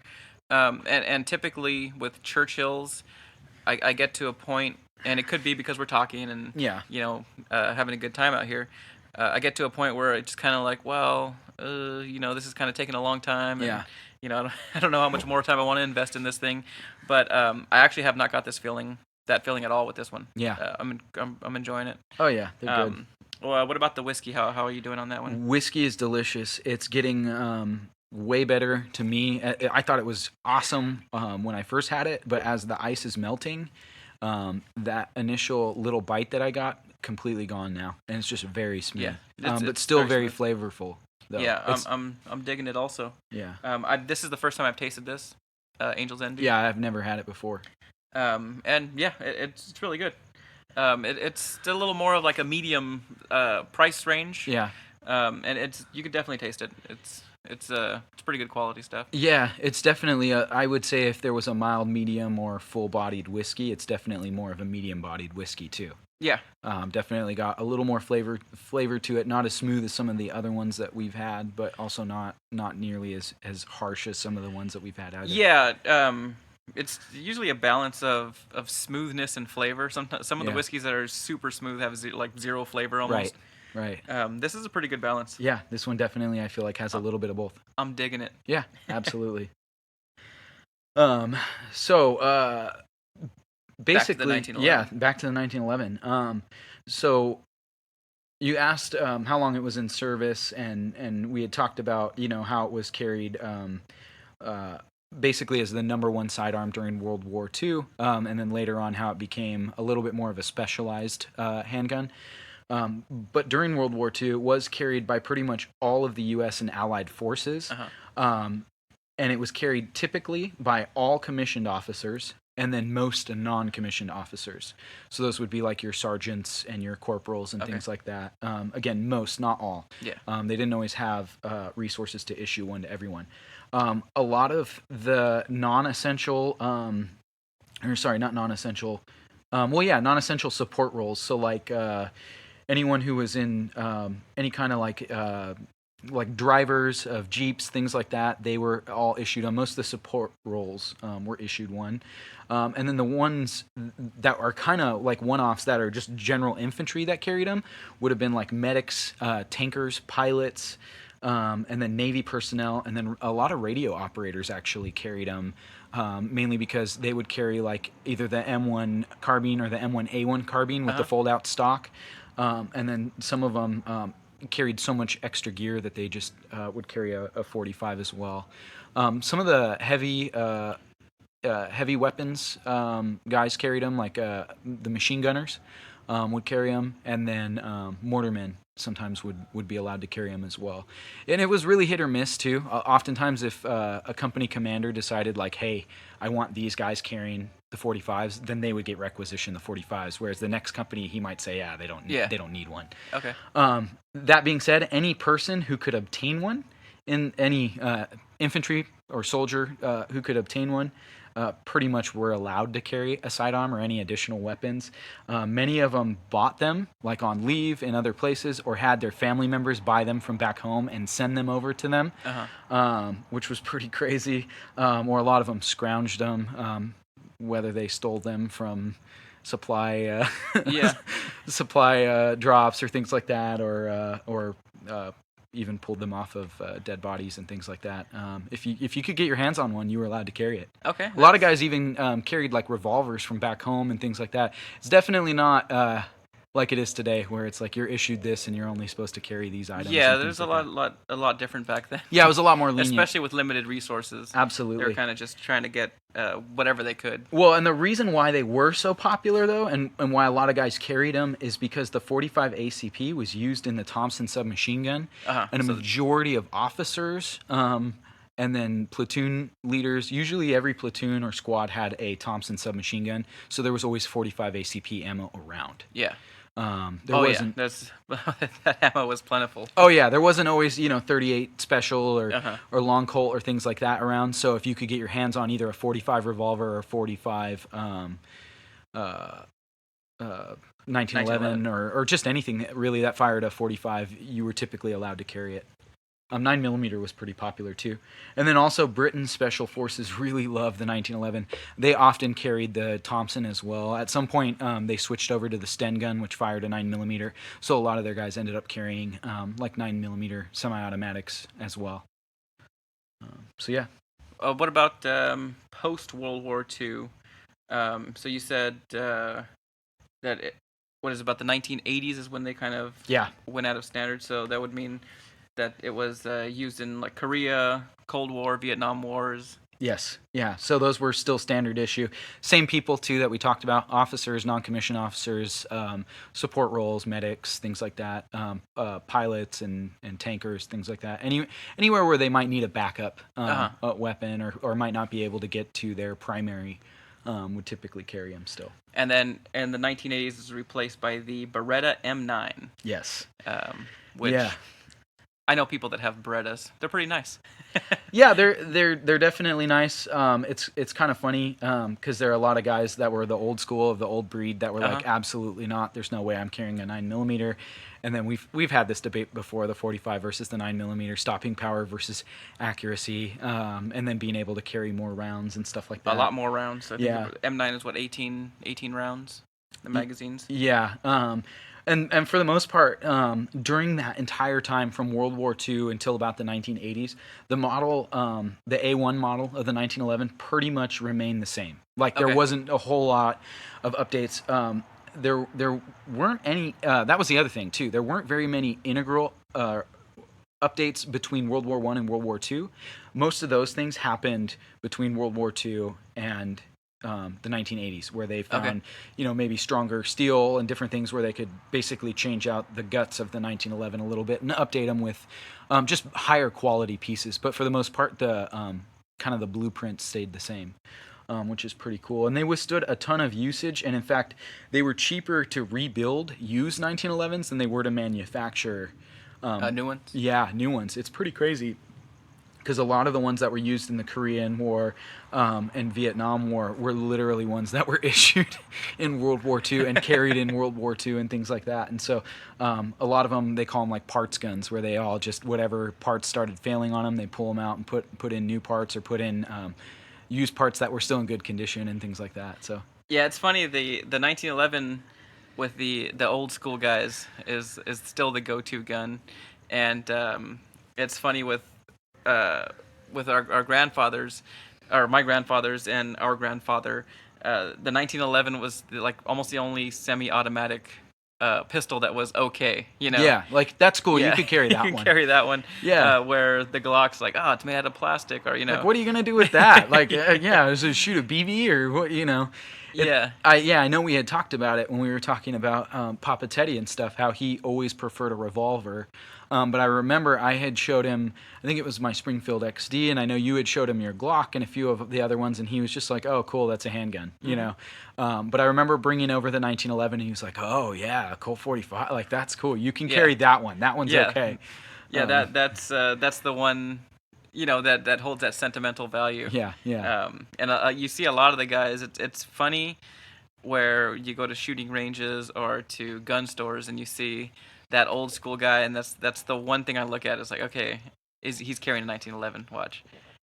and typically with Churchills, I get to a point, and it could be because we're talking and having a good time out here. I get to a point where it's kind of like, well, this is kind of taking a long time. And, I don't know how much more time I want to invest in this thing, but I actually have not got that feeling at all with this one. Yeah, I'm enjoying it. Oh yeah, they're good. Well, what about the whiskey? How are you doing on that one? Whiskey is delicious. It's getting way better to me. I thought it was awesome when I first had it, but as the ice is melting, that initial little bite that I got, completely gone now, and it's just very smooth. Yeah, but still very flavorful. Though. Yeah, I'm digging it also. Yeah. This is the first time I've tasted this, Angel's Envy. Yeah, I've never had it before. And yeah, it's really good. It's still a little more of like a medium price range. Yeah. And you could definitely taste it. It's pretty good quality stuff. Yeah, it's definitely I would say if there was a mild, medium, or full-bodied whiskey, it's definitely more of a medium-bodied whiskey too. Yeah. Definitely got a little more flavor to it. Not as smooth as some of the other ones that we've had, but also not nearly as harsh as some of the ones that we've had either. Yeah. It's usually a balance of smoothness and flavor. Sometimes some of the whiskeys that are super smooth have zero flavor almost. Right. This is a pretty good balance. Yeah, this one definitely I feel like has a little bit of both. I'm digging it. Yeah, absolutely. Basically, back to the 1911. So you asked how long it was in service, and we had talked about how it was carried basically as the #1 sidearm during World War II, and then later on how it became a little bit more of a specialized handgun. But during World War II, it was carried by pretty much all of the U.S. and Allied forces, and it was carried typically by all commissioned officers, and then most non-commissioned officers. So those would be like your sergeants and your corporals and things like that. Again, most, not all. Yeah. They didn't always have resources to issue one to everyone. A lot of the non-essential, non-essential support roles. So like anyone who was in any kind of like drivers of Jeeps, things like that, they were all issued on. Most of the support roles were issued one. And then the ones that are kind of like one-offs that are just general infantry that carried them would have been like medics, tankers, pilots, and then Navy personnel, and then a lot of radio operators actually carried them, mainly because they would carry like either the M1 carbine or the M1A1 carbine with the fold-out stock. And then some of them carried so much extra gear that they just would carry a 45 as well. Some of the heavy weapons guys carried them, like the machine gunners would carry them, and then mortarmen sometimes would be allowed to carry them as well. And it was really hit or miss too. Oftentimes if a company commander decided like, hey, I want these guys carrying the 45s, then they would get requisition the 45s, whereas the next company he might say, they don't need one. Okay. That being said, any person who could obtain one, in any infantry or soldier who could obtain one, pretty much were allowed to carry a sidearm or any additional weapons. Many of them bought them, like on leave in other places, or had their family members buy them from back home and send them over to them, which was pretty crazy. Or a lot of them scrounged them, whether they stole them from supply drops or things like that, or even pulled them off of dead bodies and things like that. If you could get your hands on one, you were allowed to carry it. Okay. A lot of guys even carried like revolvers from back home and things like that. It's definitely not like it is today, where it's like you're issued this and you're only supposed to carry these items. Yeah, there's a lot different back then. Yeah, it was a lot more lenient, especially with limited resources. Absolutely, they were kind of just trying to get whatever they could. Well, and the reason why they were so popular, though, and why a lot of guys carried them, is because the 45 ACP was used in the Thompson submachine gun, and a majority of officers, and then platoon leaders, usually every platoon or squad had a Thompson submachine gun, so there was always 45 ACP ammo around. Yeah. There wasn't. Yeah, that ammo was plentiful. Oh yeah, there wasn't always 38 special or long Colt or things like that around. So if you could get your hands on either a 45 revolver or 45 1911 or just anything that fired a 45, you were typically allowed to carry it. 9mm was pretty popular too. And then also Britain's special forces really loved the 1911. They often carried the Thompson as well. At some point, they switched over to the Sten gun, which fired a 9mm. So a lot of their guys ended up carrying 9mm semi-automatics as well. So yeah. What about post-World War II? So you said that about the 1980s is when they kind of went out of standard. So that would mean that it was used in like Korea, Cold War, Vietnam Wars. Yes, yeah. So those were still standard issue. Same people too that we talked about: officers, non-commissioned officers, support roles, medics, things like that, pilots and tankers, things like that. Anywhere where they might need a backup weapon or might not be able to get to their primary, would typically carry them still. And then in the 1980s, is replaced by the Beretta M9. Yes. Which. Yeah. I know people that have Berettas. They're pretty nice. Yeah, they're definitely nice. It's kind of funny because there are a lot of guys that were the old school of the old breed that were like, absolutely not. There's no way I'm carrying a 9mm. And then we've had this debate before: the 45 versus the 9mm, stopping power versus accuracy, and then being able to carry more rounds and stuff like that. A lot more rounds. I think M9 is what, 18 rounds. The magazines. Yeah. And for the most part, during that entire time from World War II until about the 1980s, the model, the A1 model of the 1911 pretty much remained the same. Like there wasn't a whole lot of updates. There weren't any, that was the other thing too. There weren't very many integral updates between World War I and World War II. Most of those things happened between World War II and the 1980s, where they found, maybe stronger steel and different things where they could basically change out the guts of the 1911 a little bit and update them with just higher quality pieces. But for the most part, the kind of the blueprint stayed the same, which is pretty cool. And they withstood a ton of usage. And in fact, they were cheaper to rebuild used 1911s than they were to manufacture new ones. Yeah, new ones. It's pretty crazy. Because a lot of the ones that were used in the Korean War and Vietnam War were literally ones that were issued in World War II and carried in World War II and things like that. And so a lot of them, they call them like parts guns, where they all just, whatever parts started failing on them, they pull them out and put in new parts or put in used parts that were still in good condition and things like that. So yeah, it's funny, the 1911 with the old school guys is still the go-to gun. And it's funny with our grandfathers, or my grandfathers and our grandfather, the 1911 was like almost the only semi-automatic pistol that was okay, Yeah, like that's cool. Yeah. You could carry that one. You can carry that one. Yeah. Where the Glock's like, it's made out of plastic, or Like, what are you gonna do with that? Like, is it shoot a BB or what? I know we had talked about it when we were talking about Papa Teddy and stuff, how he always preferred a revolver. But I remember I had showed him, I think it was my Springfield XD, and I know you had showed him your Glock and a few of the other ones, and he was just like, oh, cool, that's a handgun, But I remember bringing over the 1911, and he was like, oh, yeah, a Colt 45, like, that's cool. You can carry that one. That one's okay. Yeah, that's the one, that holds that sentimental value. Yeah. And you see a lot of the guys, it's funny where you go to shooting ranges or to gun stores and you see that old school guy, and that's the one thing I look at is like, okay, he's carrying a 1911, watch.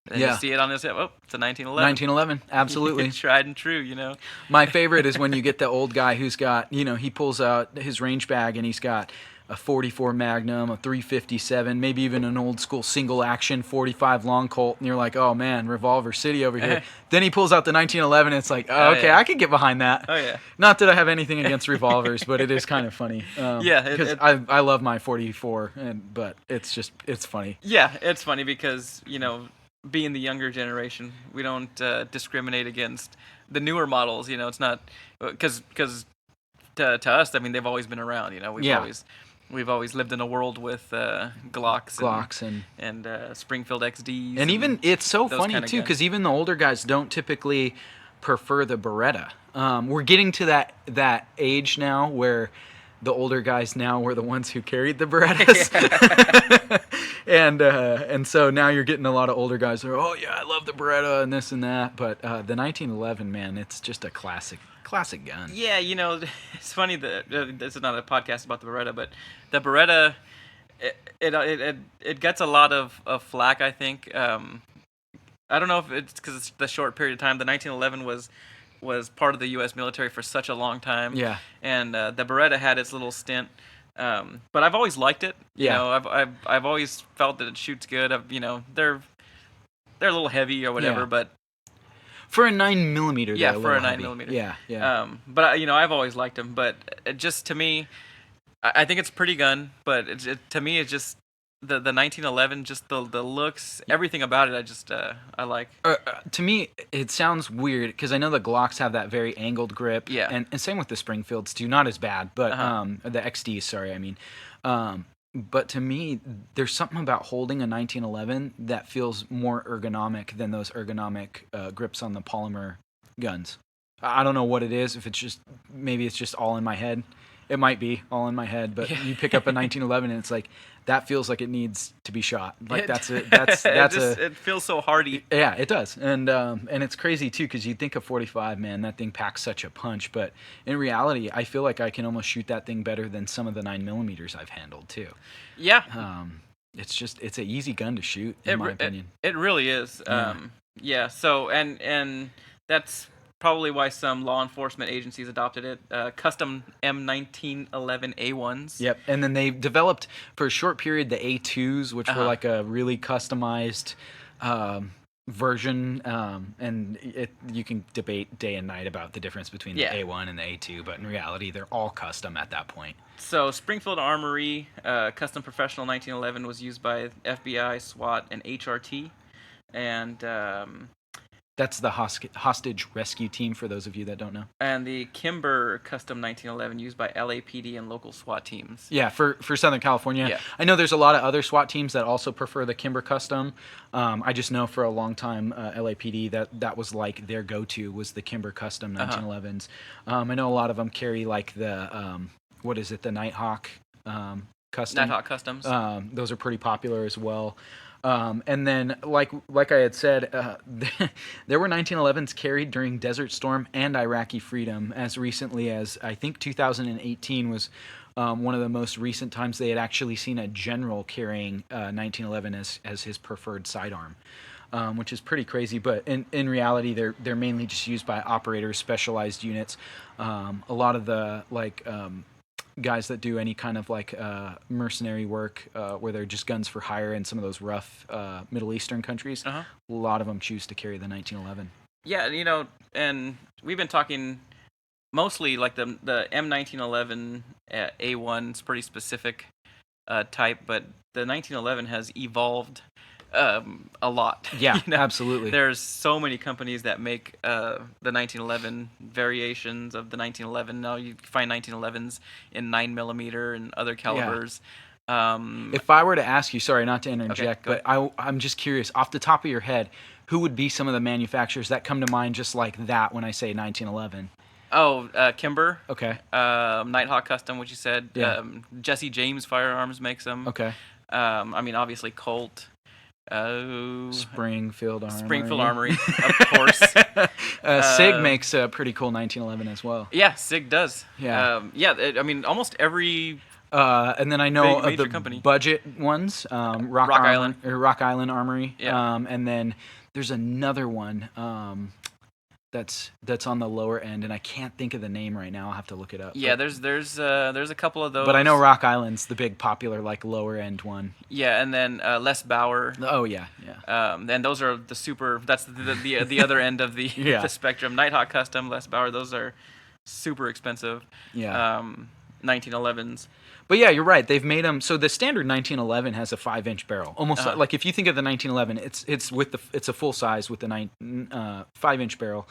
And you see it on his hip, it's a 1911. 1911, absolutely. Tried and true, My favorite is when you get the old guy who's got, he pulls out his range bag and he's got a 44 Magnum, a 357, maybe even an old school single action 45 long Colt, and you're like, oh man, Revolver City over here. Then he pulls out the 1911, and it's like, oh, okay, yeah. I could get behind that. Oh yeah. Not that I have anything against revolvers, but it is kind of funny. Because I love my 44, but it's funny. Yeah, it's funny because being the younger generation, we don't discriminate against the newer models. It's not because to us, I mean, they've always been around. We've always lived in a world with Glocks and Springfield XDs. And even it's so funny too, because even the older guys don't typically prefer the Beretta. We're getting to that age now where the older guys now were the ones who carried the Berettas. And so now you're getting a lot of older guys who are, oh yeah, I love the Beretta and this and that. But the 1911, man, it's just a classic gun. Yeah, it's funny that this is not a podcast about the Beretta, but the Beretta, it gets a lot of flack, I think. I don't know if it's because it's the short period of time. The 1911 was part of the U.S. military for such a long time. Yeah. And the Beretta had its little stint. But I've always liked it. I've always felt that it shoots good. They're a little heavy or whatever, but for a 9mm. Yeah, for a 9mm. Yeah. But I've always liked them. But it just, to me, I think it's a pretty gun. But to me, it's just the 1911, just the looks, everything about it. I like. To me, it sounds weird because I know the Glocks have that very angled grip. Yeah. And same with the Springfields too. Not as bad, but the XDs. Sorry, I mean. But to me, there's something about holding a 1911 that feels more ergonomic than those ergonomic grips on the polymer guns. I don't know what it is. If maybe it's just all in my head. It might be all in my head, but you pick up a 1911 and it's like, that feels like it needs to be shot. Like that's it. It feels so hardy. Yeah, it does. And it's crazy too, because you think of 45, man, that thing packs such a punch. But in reality, I feel like I can almost shoot that thing better than some of the 9mm I've handled too. Yeah. It's an easy gun to shoot, in my opinion. It really is. Yeah. So and that's probably why some law enforcement agencies adopted it. Custom M1911A1s. Yep, and then they developed for a short period the A2s, which were like a really customized version. And you can debate day and night about the difference between the A1 and the A2, but in reality, they're all custom at that point. So Springfield Armory Custom Professional 1911 was used by FBI, SWAT, and HRT, and that's the hostage rescue team, for those of you that don't know. And the Kimber Custom 1911 used by LAPD and local SWAT teams. Yeah, for Southern California. Yeah. I know there's a lot of other SWAT teams that also prefer the Kimber Custom. I just know for a long time LAPD that was like their go-to was the Kimber Custom 1911s. I know a lot of them carry like the, the Nighthawk Custom. Nighthawk Customs. Those are pretty popular as well. And then, like I had said, there were 1911s carried during Desert Storm and Iraqi Freedom as recently as, I think, 2018 was one of the most recent times they had actually seen a general carrying 1911 as his preferred sidearm, which is pretty crazy. But in reality, they're mainly just used by operators, specialized units. A lot of the, guys that do any kind of mercenary work where they're just guns for hire in some of those rough Middle Eastern countries, a lot of them choose to carry the 1911. Yeah, and we've been talking mostly like the M1911 A1 is pretty specific type, but the 1911 has evolved a lot. Yeah, absolutely. There's so many companies that make the 1911 variations of the 1911. Now you find 1911s in 9mm and other calibers. Yeah. If I were to ask you, sorry, not to interject, but I'm just curious, off the top of your head, who would be some of the manufacturers that come to mind just like that when I say 1911? Oh, Kimber. Okay. Nighthawk Custom, which you said. Yeah. Jesse James Firearms makes them. Okay. I mean, obviously Colt. Springfield Armory, of course. SIG makes a pretty cool 1911 as well. Yeah, SIG does. Yeah. I mean, almost every. And then I know of the company. budget ones, Rock Island Armory. Yeah. And then there's another one that's on the lower end, and I can't think of the name right now. I'll have to look it up. Yeah, there's a couple of those. But I know Rock Island's the big popular like lower end one. Yeah, and then Les Bauer. Oh yeah. And those are the super. That's the other end of the the spectrum. Nighthawk Custom, Les Bauer. Those are super expensive. Yeah. 1911s. But yeah, you're right. They've made them so the standard 1911 has a 5-inch barrel. Almost like if you think of the 1911, it's a full size with the 5-inch barrel,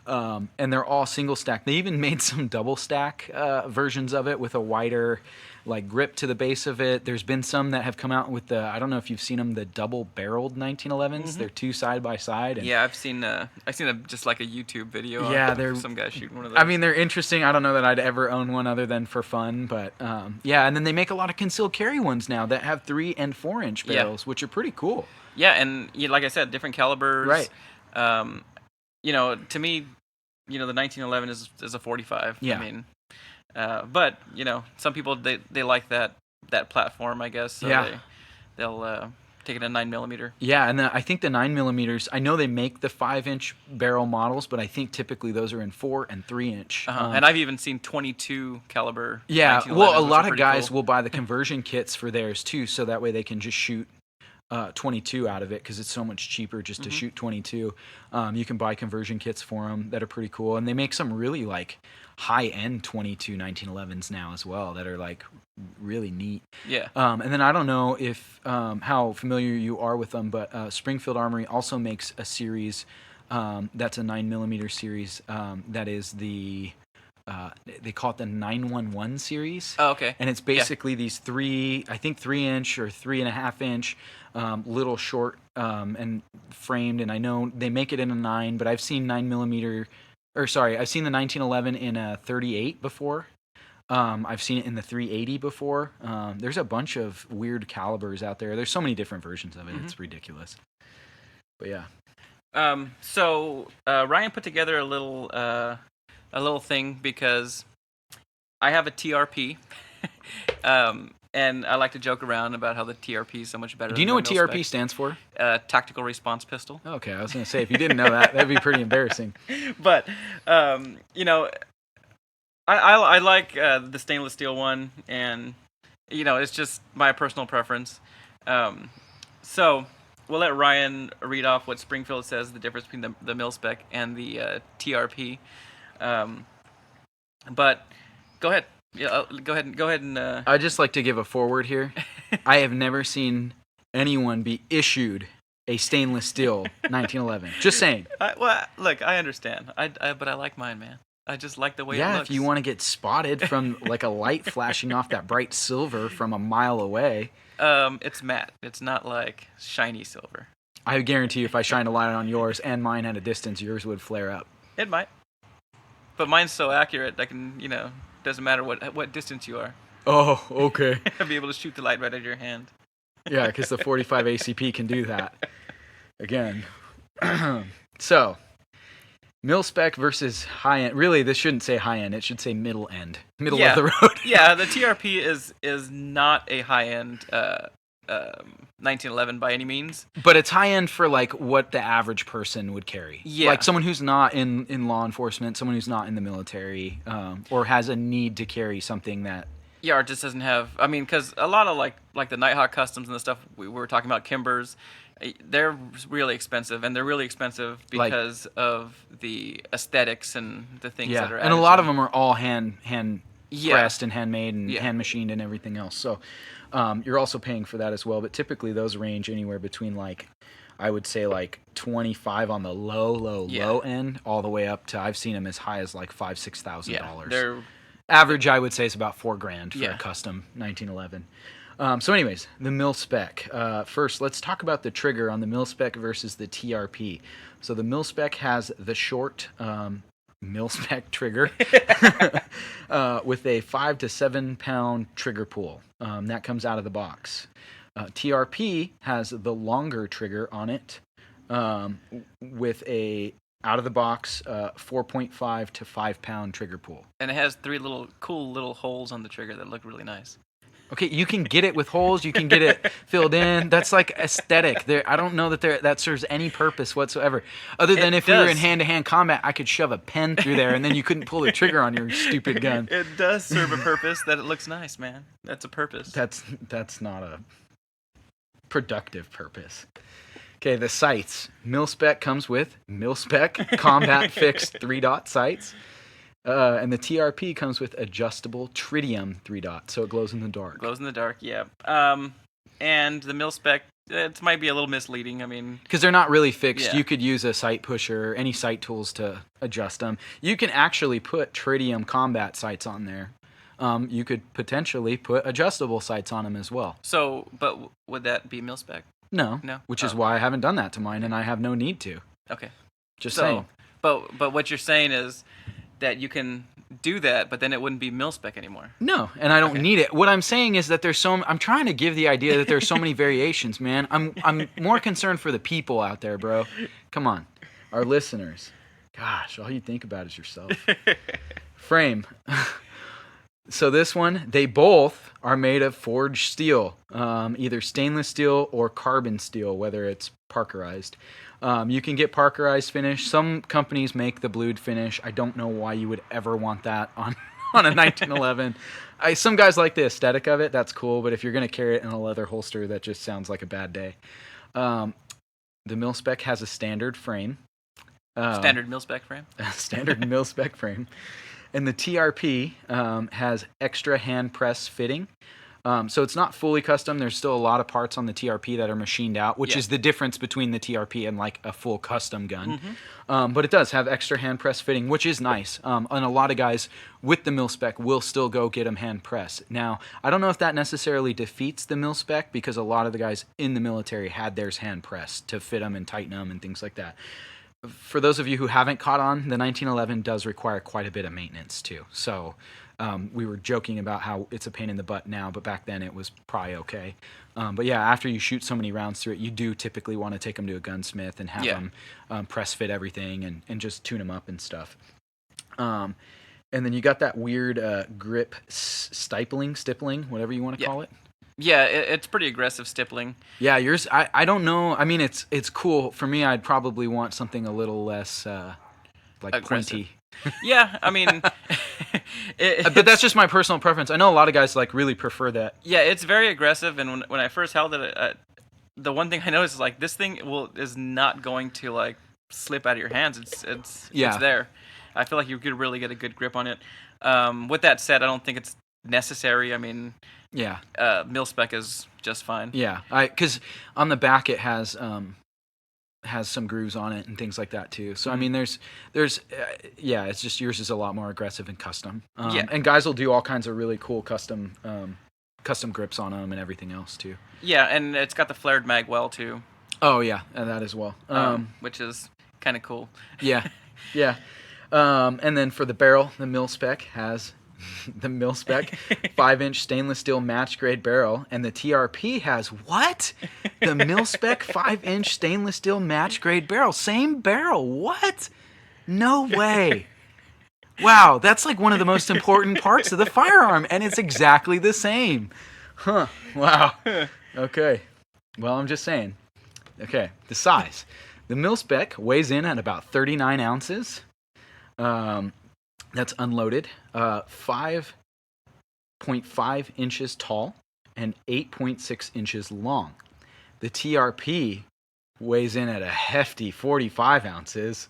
and they're all single stack. They even made some double stack versions of it with a wider like grip to the base of it. There's been some that have come out with I don't know if you've seen them, the double barreled 1911s. Mm-hmm. They're two side by side. Yeah, I've seen just like a YouTube video. Yeah, they're some guy shooting one of those. I mean, they're interesting. I don't know that I'd ever own one other than for fun, but yeah. And then they make a lot of concealed carry ones now that have 3 and 4-inch barrels, which are pretty cool. Yeah, and like I said, different calibers. Right. To me, the 1911 is a 45. Yeah. I mean. But some people they like that platform, I guess. So they'll take it a 9mm. Yeah, and I think the 9mm. I know they make the 5-inch barrel models, but I think typically those are in 4 and 3-inch. And I've even seen 22 caliber. Yeah, well, a lot of guys will buy the conversion kits for theirs too, so that way they can just shoot 22 out of it because it's so much cheaper just to shoot 22. You can buy conversion kits for them that are pretty cool, and they make some really like high-end 22 1911s now as well that are like really neat. Yeah. And then I don't know if how familiar you are with them, but Springfield Armory also makes a series that's a 9mm series that is the they call it the 911 series. Oh, okay. And it's basically these 3-inch or 3.5-inch little short and framed. And I know they make it in a 9, but I've seen I've seen the 1911 in a 38 before. I've seen it in the 380 before. There's a bunch of weird calibers out there. There's so many different versions of it. It's ridiculous. But yeah. So Ryan put together a little thing because I have a TRP, and I like to joke around about how the TRP is so much better. Do you know what TRP stands for? Tactical Response Pistol. Okay, I was going to say, if you didn't know that, that'd be pretty embarrassing. But, I like the stainless steel one, and, it's just my personal preference. So we'll let Ryan read off what Springfield says, the difference between the mil-spec and the TRP. But go ahead. Yeah, go ahead and. I'd just like to give a forward here. I have never seen anyone be issued a stainless steel 1911. Just saying. Look, I understand. But I like mine, man. I just like the way it looks. Yeah, if you want to get spotted from like a light flashing off that bright silver from a mile away. It's matte. It's not like shiny silver. I guarantee you, if I shine a light on yours and mine at a distance, yours would flare up. It might. But mine's so accurate, I can, doesn't matter what distance you are. Oh, okay. I'll be able to shoot the light right out of your hand. Yeah, because the 45 ACP can do that. Again. So, mil-spec versus high-end. Really, this shouldn't say high-end. It should say middle-end. Middle of the road. Yeah, the TRP is not a high-end 1911 by any means. But it's high-end for, like, what the average person would carry. Yeah. Like, someone who's not in law enforcement, someone who's not in the military, or has a need to carry something that... Yeah, or just doesn't have... I mean, because a lot of, like the Nighthawk Customs and the stuff we were talking about, Kimbers, they're really expensive, and they're really expensive because of the aesthetics and the things that are added. And a lot of them are all hand pressed and handmade and hand machined and everything else. So you're also paying for that as well. But typically those range anywhere between I would say 25 on the low end, all the way up to I've seen them as high as $5,000-$6,000. They're average. I would say is about $4,000 for a custom 1911. So anyways, the mil-spec. First, let's talk about the trigger on the mil-spec versus the TRP. So the mil-spec has the short mil-spec trigger with a 5 to 7 pound trigger pull. That comes out of the box. TRP has the longer trigger on it with a out of the box 4.5 to 5 pound trigger pull. And it has 3 cool little holes on the trigger that look really nice. Okay, you can get it with holes. You can get it filled in. That's like aesthetic. I don't know that serves any purpose whatsoever. Other than if we were in hand-to-hand combat, I could shove a pen through there, and then you couldn't pull the trigger on your stupid gun. It does serve a purpose. That it looks nice, man. That's a purpose. That's not a productive purpose. Okay, the sights. Mil-spec comes with mil-spec combat fixed 3-dot sights. And the TRP comes with adjustable tritium 3-dot, so it glows in the dark. Glows in the dark, yeah. And the mil-spec, it might be a little misleading. I mean, because they're not really fixed. Yeah. You could use a sight pusher, any sight tools to adjust them. You can actually put tritium combat sights on there. You could potentially put adjustable sights on them as well. So, but would that be mil-spec? No. Which is why I haven't done that to mine, and I have no need to. Okay. Just saying. But what you're saying is that you can do that, but then it wouldn't be mil-spec anymore. No, and I don't need it. What I'm saying is that I'm trying to give the idea that there's so many variations, man. I'm more concerned for the people out there, bro. Come on. Our listeners. Gosh, all you think about is yourself. Frame. So this one, they both are made of forged steel, either stainless steel or carbon steel, whether it's Parkerized. You can get Parkerized finish. Some companies make the blued finish. I don't know why you would ever want that on a 1911. Some guys like the aesthetic of it. That's cool, but if you're going to carry it in a leather holster, that just sounds like a bad day. The mil-spec has a standard frame. Standard mil-spec frame? Standard mil-spec frame. And the TRP has extra hand press fitting. So it's not fully custom. There's still a lot of parts on the TRP that are machined out, which is the difference between the TRP and like a full custom gun. Mm-hmm. But it does have extra hand press fitting, which is nice. And a lot of guys with the mil-spec will still go get them hand press. Now, I don't know if that necessarily defeats the mil-spec because a lot of the guys in the military had theirs hand pressed to fit them and tighten them and things like that. For those of you who haven't caught on, the 1911 does require quite a bit of maintenance too. So we were joking about how it's a pain in the butt now, but back then it was probably okay. But yeah, after you shoot so many rounds through it, you do typically want to take them to a gunsmith and have them press fit everything and just tune them up and stuff. And then you got that weird grip stippling, whatever you want to call it. Yeah, it's pretty aggressive stippling. Yeah, yours. I don't know. I mean, it's cool. For me, I'd probably want something a little less like aggressive. Pointy. Yeah, I mean, but that's just my personal preference. I know a lot of guys like really prefer that. Yeah, it's very aggressive. And when I first held it, the one thing I noticed is like this thing is not going to like slip out of your hands. It's there. I feel like you could really get a good grip on it. With that said, I don't think it's necessary. I mean. Yeah. Mil-spec is just fine. Yeah, because on the back it has some grooves on it and things like that too. So I mean, there's it's just yours is a lot more aggressive and custom. And guys will do all kinds of really cool custom grips on them and everything else too. Yeah, and it's got the flared mag well too. Oh yeah, and that as well. Which is kind of cool. Yeah, yeah. And then for the barrel, the mil-spec has. The mil-spec 5-inch stainless steel match grade barrel, and the TRP has what? The mil-spec 5-inch stainless steel match grade barrel, same barrel. What? No way. Wow, that's like one of the most important parts of the firearm, and it's exactly the same. Huh? Wow. Okay. Well, I'm just saying. Okay, the size. The mil-spec weighs in at about 39 ounces. That's unloaded, 5.5 inches tall and 8.6 inches long. The TRP weighs in at a hefty 45 ounces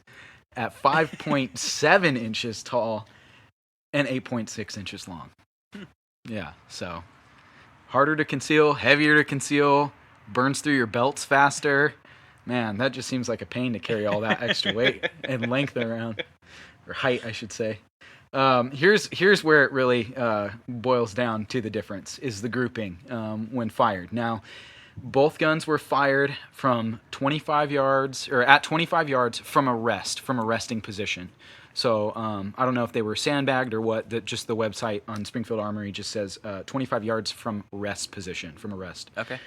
at 5.7 inches tall and 8.6 inches long. Yeah, so harder to conceal, heavier to conceal, burns through your belts faster. Man, that just seems like a pain to carry all that extra weight and length around, or height, I should say. Here's where it really boils down to the difference is the grouping when fired. Now, both guns were fired from 25 yards or at 25 yards from a resting position. So I don't know if they were sandbagged or what. Just the website on Springfield Armory just says 25 yards from rest position, from a rest. Okay.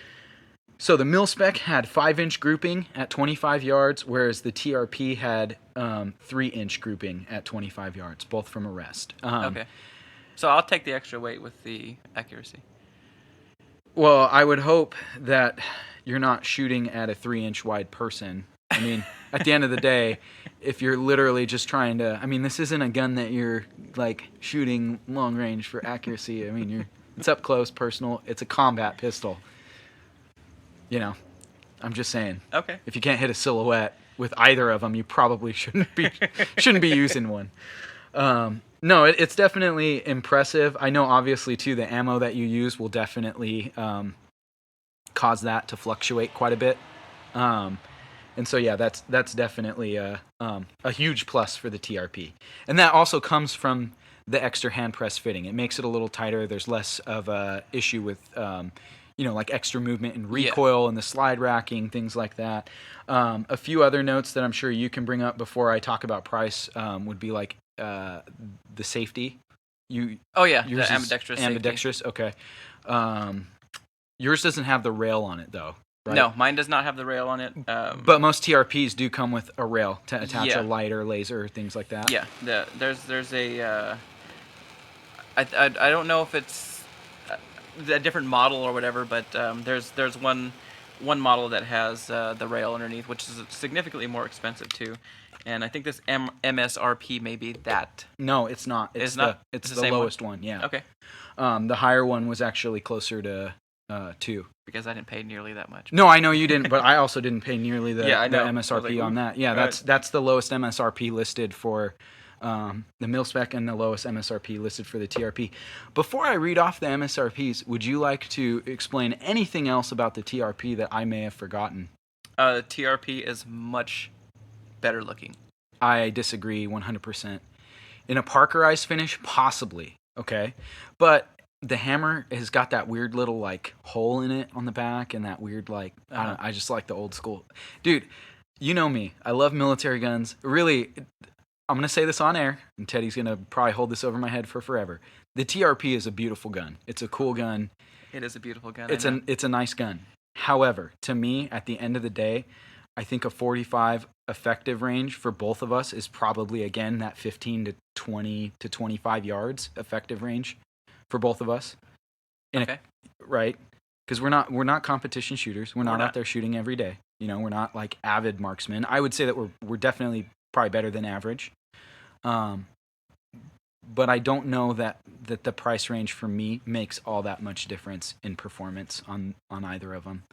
So the mil-spec had 5-inch grouping at 25 yards, whereas the TRP had 3-inch grouping at 25 yards, both from a rest. Okay. So I'll take the extra weight with the accuracy. Well, I would hope that you're not shooting at a 3-inch wide person. I mean, at the end of the day, if you're literally just trying to, I mean, this isn't a gun that you're like shooting long range for accuracy. I mean, it's up close, personal. It's a combat pistol. You know, I'm just saying. Okay. If you can't hit a silhouette with either of them, you probably shouldn't be using one. No, it's definitely impressive. I know, obviously, too, the ammo that you use will definitely cause that to fluctuate quite a bit. And so, yeah, that's definitely a huge plus for the TRP. And that also comes from the extra hand press fitting. It makes it a little tighter. There's less of a issue with, like extra movement and recoil and the slide racking, things like that. A few other notes that I'm sure you can bring up before I talk about price would be like the safety. The ambidextrous. Ambidextrous, okay. Yours doesn't have the rail on it though. Right? No, mine does not have the rail on it. But most TRPs do come with a rail to attach a light or laser, things like that. Yeah, there's a. I don't know if it's a different model or whatever, but there's one model that has the rail underneath, which is significantly more expensive too. And I think this MSRP may be that. No, it's not. It's the lowest one. Yeah. Okay. The higher one was actually closer to 2. Because I didn't pay nearly that much. No, I know you didn't, but I also didn't pay nearly the MSRP on that. Yeah, right. That's the lowest MSRP listed for the mil-spec and the lowest MSRP listed for the TRP. Before I read off the MSRPs, would you like to explain anything else about the TRP that I may have forgotten? The TRP is much better looking. I disagree 100%. In a Parkerized finish, possibly, okay? But the hammer has got that weird little like hole in it on the back and that weird like I just like the old school. Dude, you know me. I love military guns. Really, I'm going to say this on air, and Teddy's going to probably hold this over my head for forever. The TRP is a beautiful gun. It's a cool gun. It is a beautiful gun. It's a nice gun. However, to me, at the end of the day, I think a 45 effective range for both of us is probably, again, that 15 to 20 to 25 yards effective range for both of us. Okay. Right? Because we're not competition shooters. We're not out there shooting every day. You know, we're not like avid marksmen. I would say that we're definitely probably better than average. But I don't know that the price range for me makes all that much difference in performance on either of them.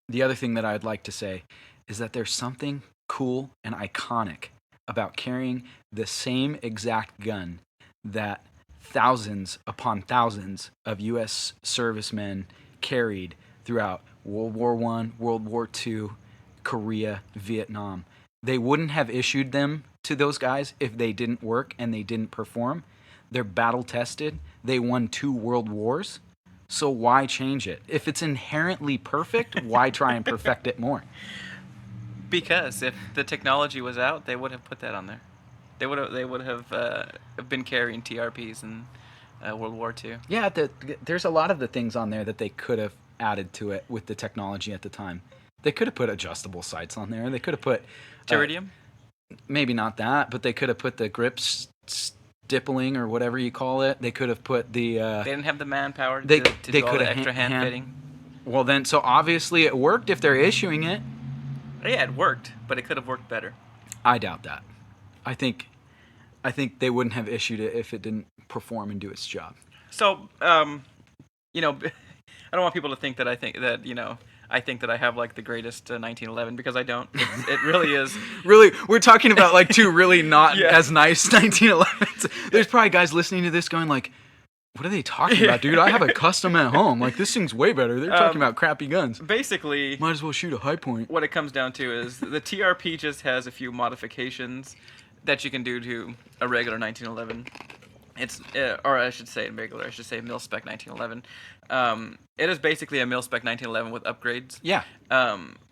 The other thing that I'd like to say is that there's something cool and iconic about carrying the same exact gun that thousands upon thousands of U.S. servicemen carried throughout World War I, World War II, Korea, Vietnam. They wouldn't have issued them to those guys if they didn't work and they didn't perform. They're battle-tested. They won 2 world wars. So why change it? If it's inherently perfect, why try and perfect it more? Because if the technology was out, they would have put that on there. They would have been carrying TRPs in World War II. Yeah, there's a lot of the things on there that they could have added to it with the technology at the time. They could have put adjustable sights on there. They could have put Teridium? Maybe not that, but they could have put the grip stippling or whatever you call it. They could have put the... they didn't have the manpower to they do all the extra hand fitting. Well, then, so obviously it worked if they're issuing it. Yeah, it worked, but it could have worked better. I doubt that. I think they wouldn't have issued it if it didn't perform and do its job. So, I don't want people to think that I think that I have like the greatest 1911 because I don't. It really is. Really, we're talking about like 2 really not as nice 1911s. There's probably guys listening to this going like, what are they talking about, dude? I have a custom at home. Like, this thing's way better. They're talking about crappy guns. Basically, might as well shoot a high point. What it comes down to is the TRP just has a few modifications that you can do to a regular 1911. It's, or I should say regular. I should say mil-spec 1911. It is basically a mil-spec 1911 with upgrades. Yeah.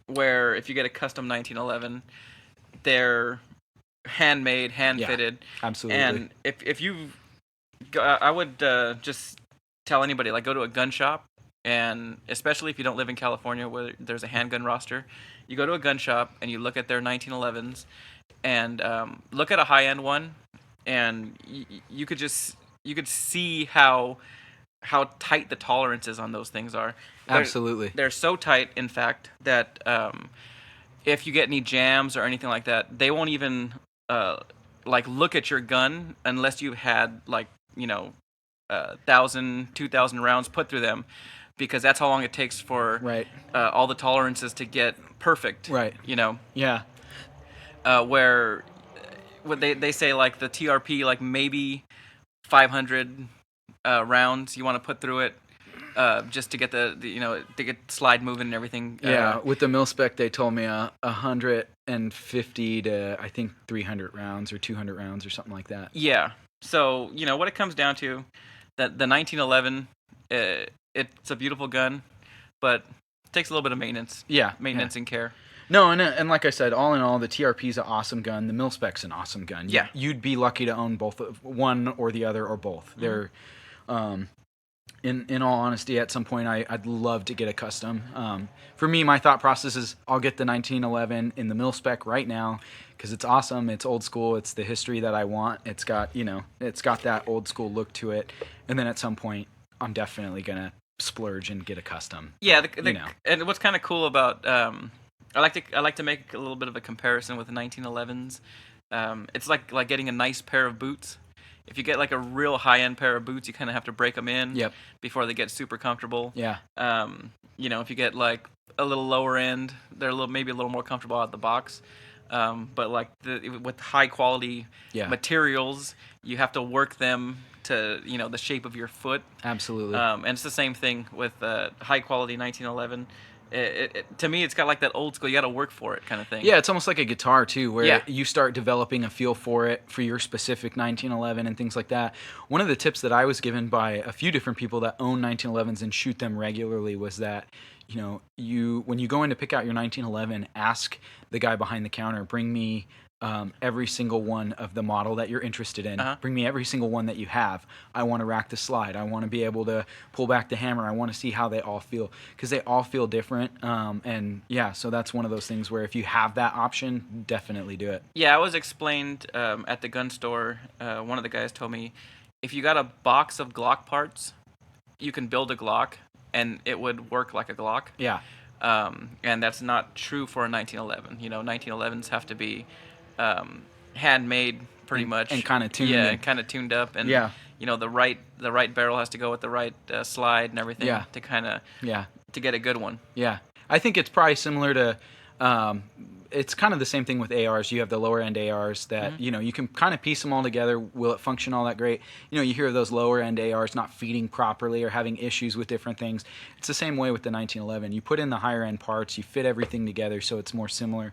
Where if you get a custom 1911, they're handmade, hand-fitted. Yeah, absolutely. And if you, I would just tell anybody, like, go to a gun shop, and especially if you don't live in California where there's a handgun roster, you go to a gun shop and you look at their 1911s and look at a high-end one, and you could see how how tight the tolerances on those things are. Absolutely. They're so tight, in fact, that if you get any jams or anything like that, they won't even like look at your gun unless you've had like 1,000, 2,000 rounds put through them, because that's how long it takes for all the tolerances to get perfect. Right. Yeah. Where they say like the TRP, like maybe 500 rounds you want to put through it, just to get the to get slide moving and everything. Yeah, with the mil spec, they told me 150 to I think 300 rounds or 200 rounds or something like that. Yeah. So what it comes down to, that the 1911, it's a beautiful gun, but it takes a little bit of maintenance. Yeah. Maintenance and care. No, and like I said, all in all, the TRP is an awesome gun. The mil spec's an awesome gun. Yeah. You'd be lucky to own both, one or the other or both. They're, in all honesty, at some point I'd love to get a custom. For me, my thought process is I'll get the 1911 in the mil spec right now because it's awesome. It's old school. It's the history that I want. It's got that old school look to it. And then at some point, I'm definitely gonna splurge and get a custom. Yeah, and what's kind of cool about I like to make a little bit of a comparison with the 1911s. It's like getting a nice pair of boots. If you get like a real high-end pair of boots, you kind of have to break them in before they get super comfortable. Yeah. If you get like a little lower end, they're maybe a little more comfortable out of the box. But like with high quality materials, you have to work them to the shape of your foot. Absolutely. And it's the same thing with high quality 1911. To me, it's got like that old school, you got to work for it kind of thing. Yeah, it's almost like a guitar too, where you start developing a feel for it, for your specific 1911 and things like that. One of the tips that I was given by a few different people that own 1911s and shoot them regularly was that, when you go in to pick out your 1911, ask the guy behind the counter, bring me every single one of the model that you're interested in. Bring me every single one that you have. I want to rack the slide. I want to be able to pull back the hammer. I want to see how they all feel, because they all feel different. So that's one of those things where if you have that option, definitely do it. Yeah, I was explained at the gun store. One of the guys told me, if you got a box of Glock parts, you can build a Glock and it would work like a Glock. Yeah. And that's not true for a 1911. 1911s have to be handmade pretty much, and kind of tuned. Yeah, and kind of tuned up, and the right barrel has to go with the right slide and everything to kind of to get a good one. Yeah, I think it's probably similar to. It's kind of the same thing with ARs. You have the lower end ARs that you can kind of piece them all together. Will it function all that great? You hear of those lower end ARs not feeding properly or having issues with different things. It's the same way with the 1911. You put in the higher end parts, you fit everything together so it's more similar,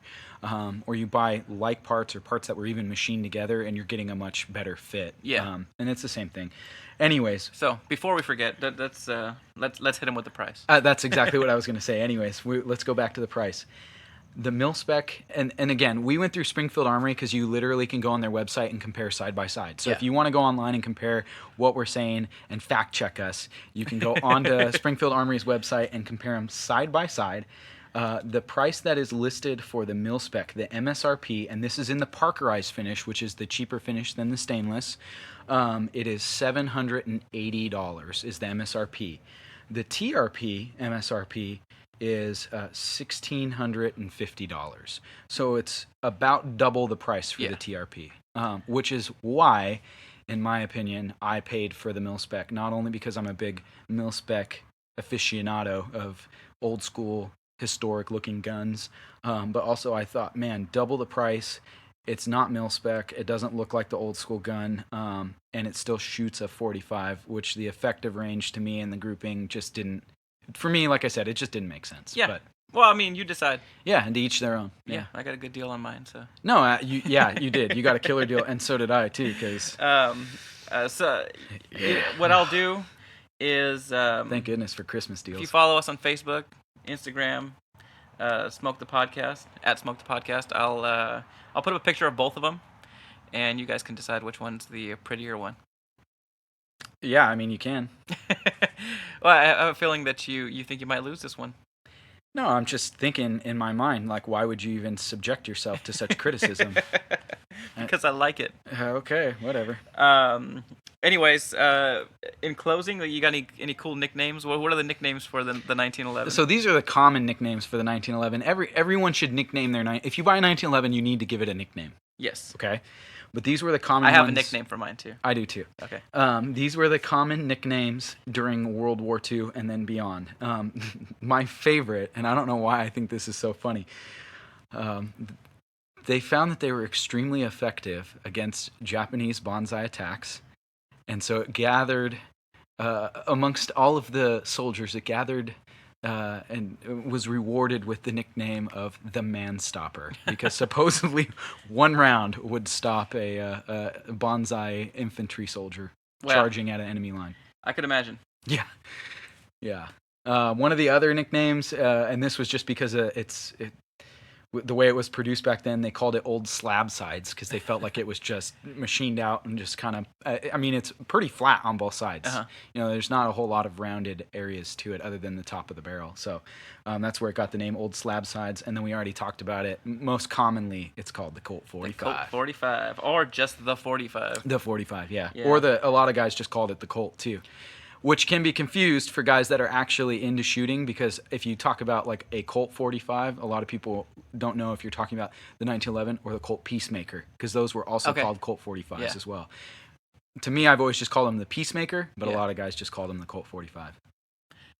or you buy like parts or parts that were even machined together, and you're getting a much better fit. Yeah, and it's the same thing. Anyways, so before we forget, let's hit him with the price. That's exactly what I was going to say. Anyways, let's go back to the price. The mil spec, and again, we went through Springfield Armory because you literally can go on their website and compare side by side. So if you want to go online and compare what we're saying and fact check us, you can go onto Springfield Armory's website and compare them side by side. The price that is listed for the mil spec, the MSRP, and this is in the Parkerized finish, which is the cheaper finish than the stainless, it is $780 is the MSRP. The TRP MSRP is $1,650. So it's about double the price for the TRP, which is why, in my opinion, I paid for the mil spec, not only because I'm a big mil spec aficionado of old school, historic looking guns, but also I thought, man, double the price. It's not mil spec. It doesn't look like the old school gun, and it still shoots a 45, which the effective range to me and the grouping just didn't. For me, like I said, it just didn't make sense. Yeah. But, well, I mean, you decide. Yeah, and to each their own. Yeah, I got a good deal on mine, so. No, you did. You got a killer deal, and so did I too. Because. What I'll do is. Thank goodness for Christmas deals. If you follow us on Facebook, Instagram, Smoke the Podcast @SmokeThePodcast, I'll put up a picture of both of them, and you guys can decide which one's the prettier one. Yeah, I mean, you can. Well, I have a feeling that you think you might lose this one. No, I'm just thinking in my mind, like, why would you even subject yourself to such criticism? Because I like it. Okay, whatever. Anyways, in closing, you got any cool nicknames? What are the nicknames for the 1911? So these are the common nicknames for the 1911. Everyone should nickname their if you buy a 1911, you need to give it a nickname. Yes. Okay. But these were the common ones. I have a nickname for mine too. I do too. Okay. These were the common nicknames during World War II and then beyond. My favorite, and I don't know why I think this is so funny, they found that they were extremely effective against Japanese banzai attacks. And so it gathered, amongst all of the soldiers, it gathered and was rewarded with the nickname of the Man Stopper, because supposedly one round would stop a banzai infantry soldier charging at an enemy line. I could imagine. Yeah. Yeah. One of the other nicknames, and this was just because the way it was produced back then, they called it Old Slab Sides because they felt like it was just machined out and just kind of, it's pretty flat on both sides. Uh-huh. There's not a whole lot of rounded areas to it other than the top of the barrel. So that's where it got the name Old Slab Sides. And then we already talked about it. Most commonly, it's called the Colt 45. The Colt 45, or just the 45. The 45, yeah. Or a lot of guys just called it the Colt too. Which can be confused for guys that are actually into shooting, because if you talk about like a Colt 45, a lot of people don't know if you're talking about the 1911 or the Colt Peacemaker, because those were also called Colt 45s as well. To me, I've always just called them the Peacemaker, but a lot of guys just call them the Colt 45.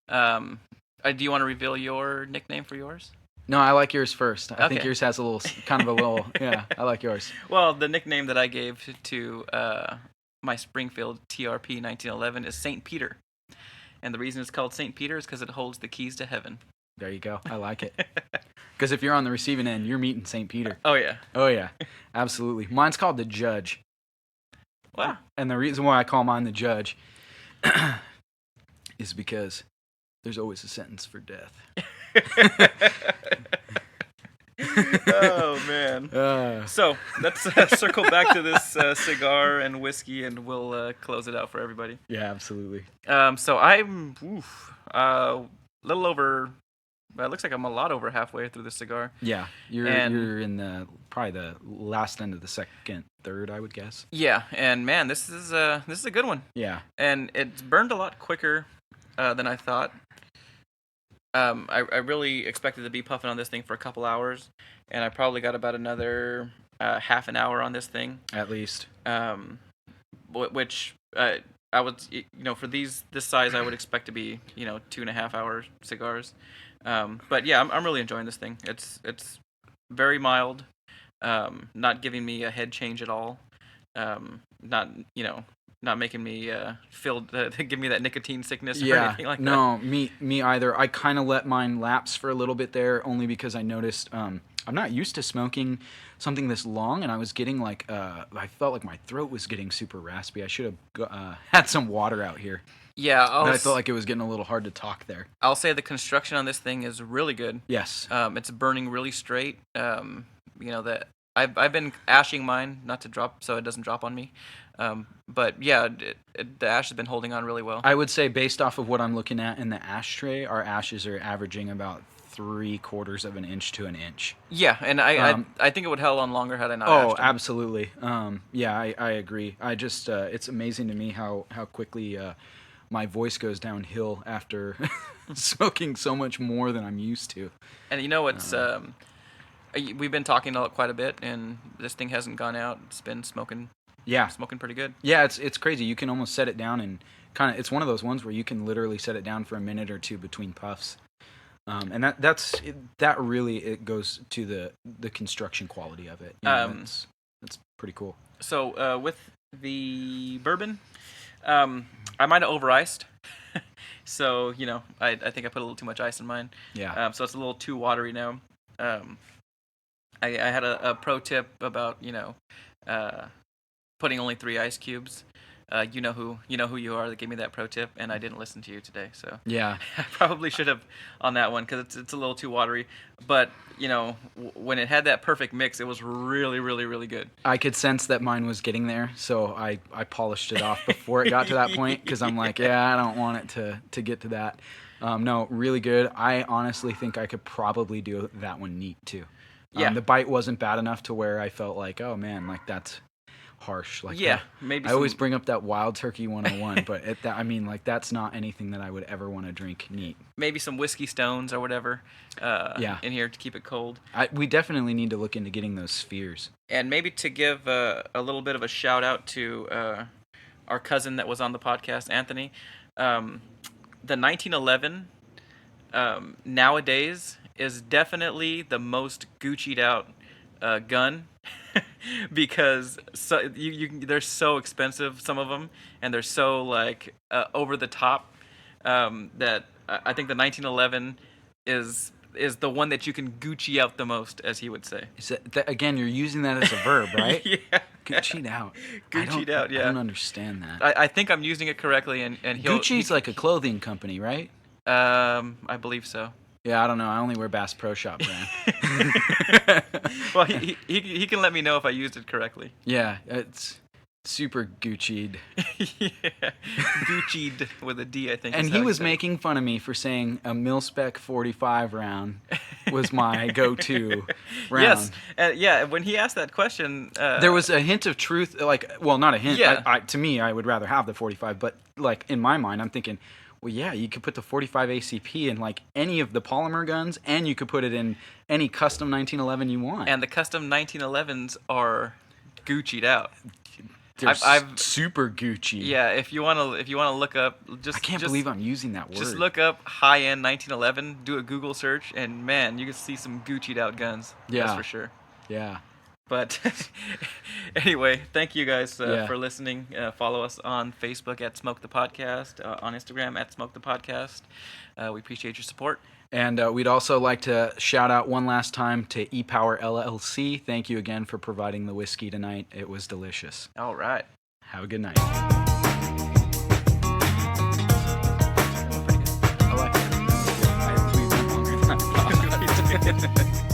Do you want to reveal your nickname for yours? No, I like yours first. I think yours has a little, I like yours. Well, the nickname that I gave to my Springfield TRP 1911 is St. Peter. And the reason it's called St. Peter is because it holds the keys to heaven. There you go. I like it. Because if you're on the receiving end, you're meeting St. Peter. Oh, yeah. Oh, yeah. Absolutely. Mine's called the Judge. Wow. And the reason why I call mine the Judge is because there's always a sentence for death. Oh, man. So let's circle back to this cigar and whiskey, and we'll close it out for everybody. Yeah, absolutely. So I'm a little over, it looks like I'm a lot over halfway through the cigar. Yeah, you're in probably the last end of the second third, I would guess. Yeah, and man, this is a good one. Yeah. And it's burned a lot quicker than I thought. I really expected to be puffing on this thing for a couple hours, and I probably got about another half an hour on this thing. At least. Which I would, for this size, I would expect to be, 2.5 hour cigars. But yeah, I'm really enjoying this thing. It's very mild, not giving me a head change at all. Not making me give me that nicotine sickness or anything like that. No, me either. I kind of let mine lapse for a little bit there, only because I noticed I'm not used to smoking something this long, and I was getting I felt like my throat was getting super raspy. I should have had some water out here. Yeah, I felt like it was getting a little hard to talk there. I'll say the construction on this thing is really good. Yes. It's burning really straight. That I've been ashing mine not to drop, so it doesn't drop on me. But yeah, the ash has been holding on really well. I would say, based off of what I'm looking at in the ashtray, our ashes are averaging about 3/4 of an inch to an inch. Yeah, and I think it would held on longer had I not ashed them. Absolutely. I agree. I just it's amazing to me how quickly my voice goes downhill after smoking so much more than I'm used to. And it's we've been talking quite a bit, and this thing hasn't gone out. It's been smoking. Yeah, smoking pretty good. Yeah, it's crazy. You can almost set it down and it's one of those ones where you can literally set it down for a minute or two between puffs. And that really, it goes to the construction quality of it. That's pretty cool. So with the bourbon, I might have over-iced. So, I think I put a little too much ice in mine. Yeah. So it's a little too watery now. I had a pro tip about, putting only 3 ice cubes. You know who you are that gave me that pro tip, and I didn't listen to you today. So yeah, I probably should have on that one, because it's a little too watery. But when it had that perfect mix, it was really, really, really good. I could sense that mine was getting there, so I polished it off before it got to that point, because I'm like, I don't want it to get to that. No, really good. I honestly think I could probably do that one neat too. The bite wasn't bad enough to where I felt like, oh man, like that's harsh. Like yeah, that. maybe. I always bring up that Wild Turkey 101, but that's not anything that I would ever want to drink neat. Maybe some whiskey stones or whatever. In here to keep it cold. We definitely need to look into getting those spheres. And maybe to give a little bit of a shout out to our cousin that was on the podcast, Anthony. The 1911 nowadays is definitely the most Gucci'd out gun because they're so expensive, some of them, and they're so like over the top that I think the 1911 is the one that you can Gucci out the most, as he would say. Is that again, you're using that as a verb, right? Yeah. Gucci'd out. Gucci'd out, yeah. I don't understand that. I think I'm using it correctly, and Gucci's like a clothing company, right? I believe so. Yeah, I don't know. I only wear Bass Pro Shop brand. Well, he can let me know if I used it correctly. Yeah, it's super Gucci'd. Yeah, Gucci'd with a D, I think. And he was making fun of me for saying a mil-spec 45 round was my go-to round. Yes, yeah. When he asked that question, there was a hint of truth. Like, well, not a hint. Yeah. To me, I would rather have the 45, but like in my mind, I'm thinking, well, yeah, you could put the 45 ACP in like any of the polymer guns, and you could put it in any custom 1911 you want. And the custom 1911s are Gucci'd out. They're super Gucci. Yeah, if you wanna look up, I can't believe I'm using that word. Just look up high-end 1911, do a Google search, and man, you can see some Gucci'd out guns. Yeah, that's for sure. Yeah. But anyway, thank you guys for listening. Follow us on Facebook at Smoke the Podcast, on Instagram at Smoke the Podcast. We appreciate your support. And we'd also like to shout out one last time to ePower LLC. Thank you again for providing the whiskey tonight. It was delicious. All right. Have a good night. I like it. I believe I'm longer than I thought.